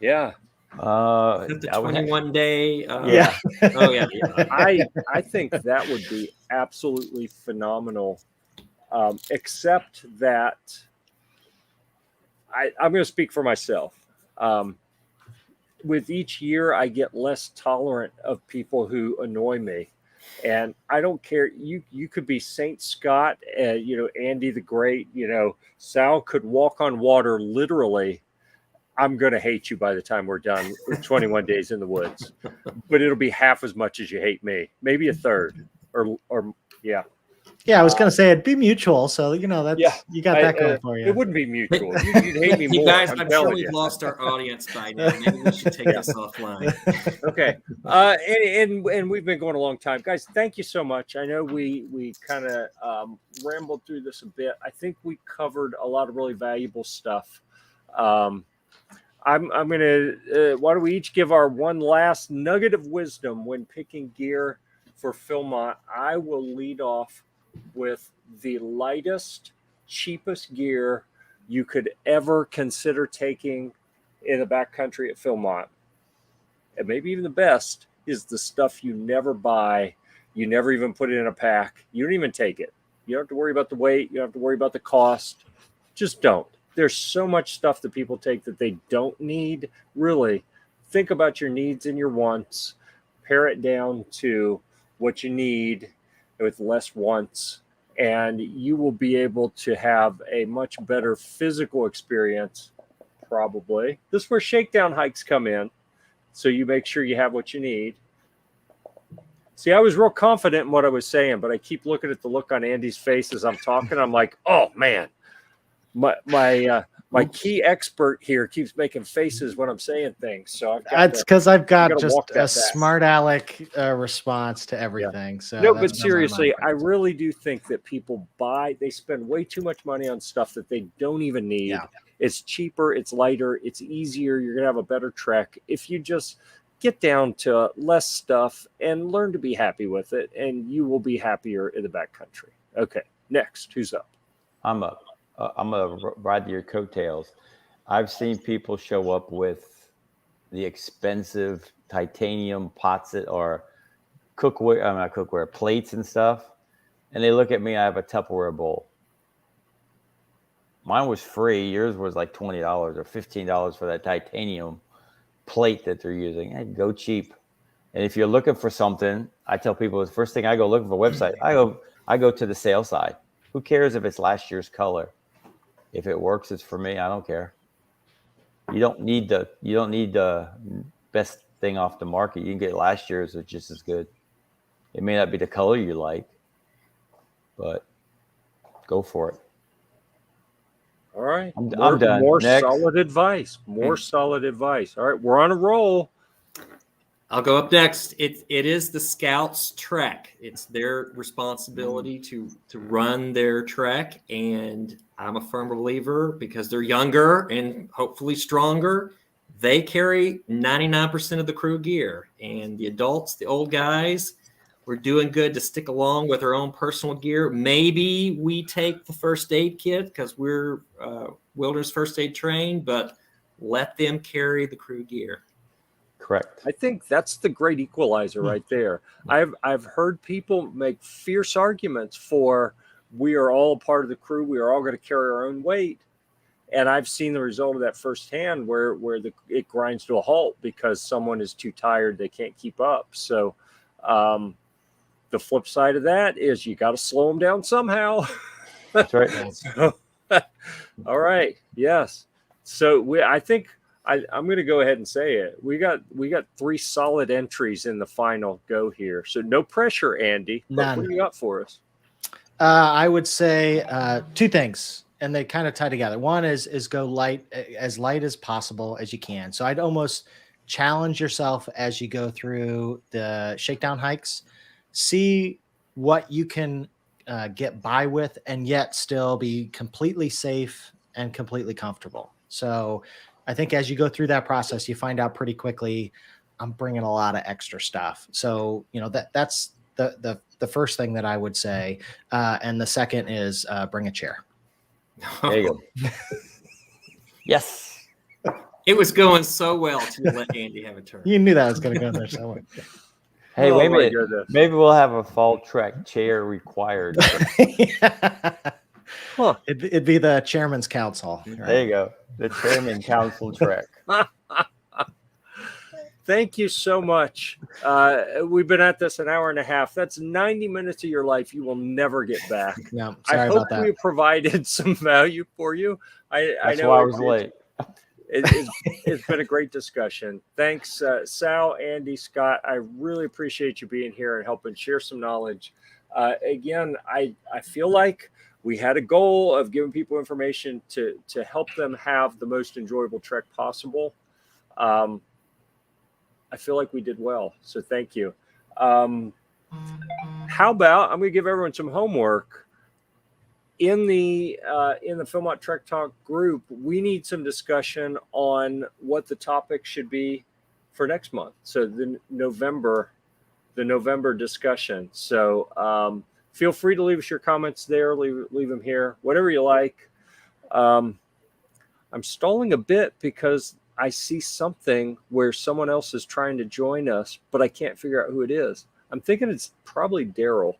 Yeah. The 21-day. Yeah. Oh yeah. I think that would be absolutely phenomenal. Except that I'm going to speak for myself. With each year, I get less tolerant of people who annoy me. And I don't care. You could be Saint Scott, Andy the Great, Sal could walk on water literally. I'm going to hate you by the time we're done with 21 Days in the Woods. But it'll be half as much as you hate me. Maybe a third or yeah. Yeah, I was going to say it'd be mutual. So, that's you got that going for you. It wouldn't be mutual. You'd hate me more. Guys, I'm sure we've lost our audience by now. Maybe we should take this offline. Okay. And we've been going a long time. Guys, thank you so much. I know we kind of rambled through this a bit. I think we covered a lot of really valuable stuff. I'm going to, why don't we each give our one last nugget of wisdom when picking gear for Philmont. I will lead off with the lightest, cheapest gear you could ever consider taking in the backcountry at Philmont. And maybe even the best is the stuff you never buy. You never even put it in a pack. You don't even take it. You don't have to worry about the weight. You don't have to worry about the cost. Just don't. There's so much stuff that people take that they don't need. Really, think about your needs and your wants. Pare it down to what you need with less wants, and you will be able to have a much better physical experience, probably. This is where shakedown hikes come in. So you make sure you have what you need. See, I was real confident in what I was saying, but I keep looking at the look on Andy's face as I'm talking. I'm like, oh, man. My key expert here keeps making faces when I'm saying things. So that's because I've got just a smart aleck response to everything. Yeah. So no, but seriously, I really do think that people they spend way too much money on stuff that they don't even need. Yeah. It's cheaper, it's lighter, it's easier. You're gonna have a better trek if you just get down to less stuff and learn to be happy with it, and you will be happier in the backcountry. Okay, next, who's up? I'm up. I'm going to ride your coattails. I've seen people show up with the expensive titanium pots or plates and stuff. And they look at me, I have a Tupperware bowl. Mine was free. Yours was like $20 or $15 for that titanium plate that they're using. Hey, go cheap. And if you're looking for something, I tell people the first thing I go looking for a website, I go to the sale side. Who cares if it's last year's color? If it works, it's for me. I don't care. You don't need the best thing off the market. You can get last year's, it's just as good. It may not be the color you like, but go for it. All right. I'm done. More solid advice. Solid advice. All right. We're on a roll. I'll go up next. It is the Scouts' trek. It's their responsibility to run their trek. And I'm a firm believer because they're younger and hopefully stronger. They carry 99% of the crew gear. And the adults, the old guys, we're doing good to stick along with our own personal gear. Maybe we take the first aid kit because we're wilderness first aid trained, but let them carry the crew gear. Correct. I think that's the great equalizer right there. I've heard people make fierce arguments for we are all part of the crew. We are all going to carry our own weight. And I've seen the result of that firsthand where it grinds to a halt because someone is too tired. They can't keep up. So the flip side of that is you got to slow them down somehow. That's right. So, all right. Yes. So I think I'm going to go ahead and say it. We got 3 solid entries in the final go here. So no pressure, Andy. None. What do you got for us? I would say 2 things. and they kind of tie together. One is go light as possible as you can. So I'd almost challenge yourself as you go through the shakedown hikes. See what you can get by with, and yet still be completely safe and completely comfortable. So I think as you go through that process, you find out pretty quickly, I'm bringing a lot of extra stuff. So, that's the first thing that I would say. And the second is bring a chair. There you go. Yes. It was going so well to let Andy have a turn. You knew that was going to go in there somewhere. Hey, Oh wait a my minute. goodness. Maybe we'll have a fall trek chair required. Huh. It'd be the chairman's council. There Right? you go. The chairman council trek. Thank you so much. We've been at this an hour and a half. That's 90 minutes of your life you will never get back. No, I sorry hope about that. we provided some value for you. I That's know why I was late. It's been a great discussion. Thanks, Sal, Andy, Scott. I really appreciate you being here and helping share some knowledge. Again, I feel like we had a goal of giving people information to help them have the most enjoyable trek possible. I feel like we did well, so thank you. How about I'm going to give everyone some homework. In the Philmont Trek Talk group, we need some discussion on what the topic should be for next month. So the November discussion. So feel free to leave us your comments there. Leave them here, whatever you like. I'm stalling a bit because I see something where someone else is trying to join us, but I can't figure out who it is. I'm thinking it's probably Daryl.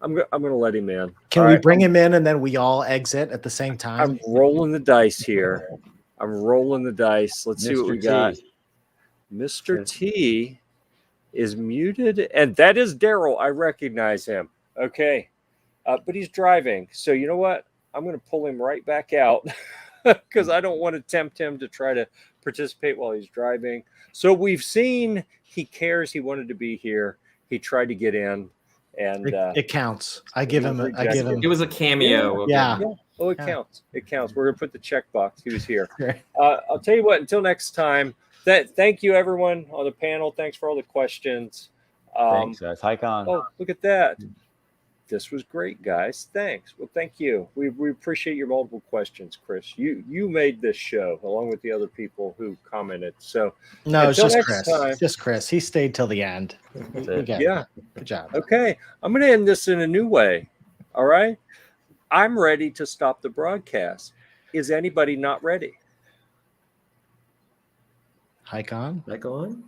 I'm going to let him in. Can we bring him in and then we all exit at the same time? I'm rolling the dice here. Let's see what we got. Mr. T is muted, and that is Daryl. I recognize him. Okay. But he's driving. So you know what? I'm going to pull him right back out because I don't want to tempt him to try to participate while he's driving. So we've seen he cares. He wanted to be here. He tried to get in. And it counts. I give him. It was a cameo. Yeah. Oh, it counts. It counts. We're gonna put the checkbox. He was here. I'll tell you what. Until next time. Thank you, everyone on the panel. Thanks for all the questions. Thanks, guys. Hike on. Oh, look at that. This was great, guys. Thanks. Well, thank you. We appreciate your multiple questions, Chris. You made this show along with the other people who commented. So no, it's just Chris. Time, just Chris. He stayed till the end. Yeah. Good job. Okay. I'm going to end this in a new way. All right. I'm ready to stop the broadcast. Is anybody not ready? Hike on. Hike on.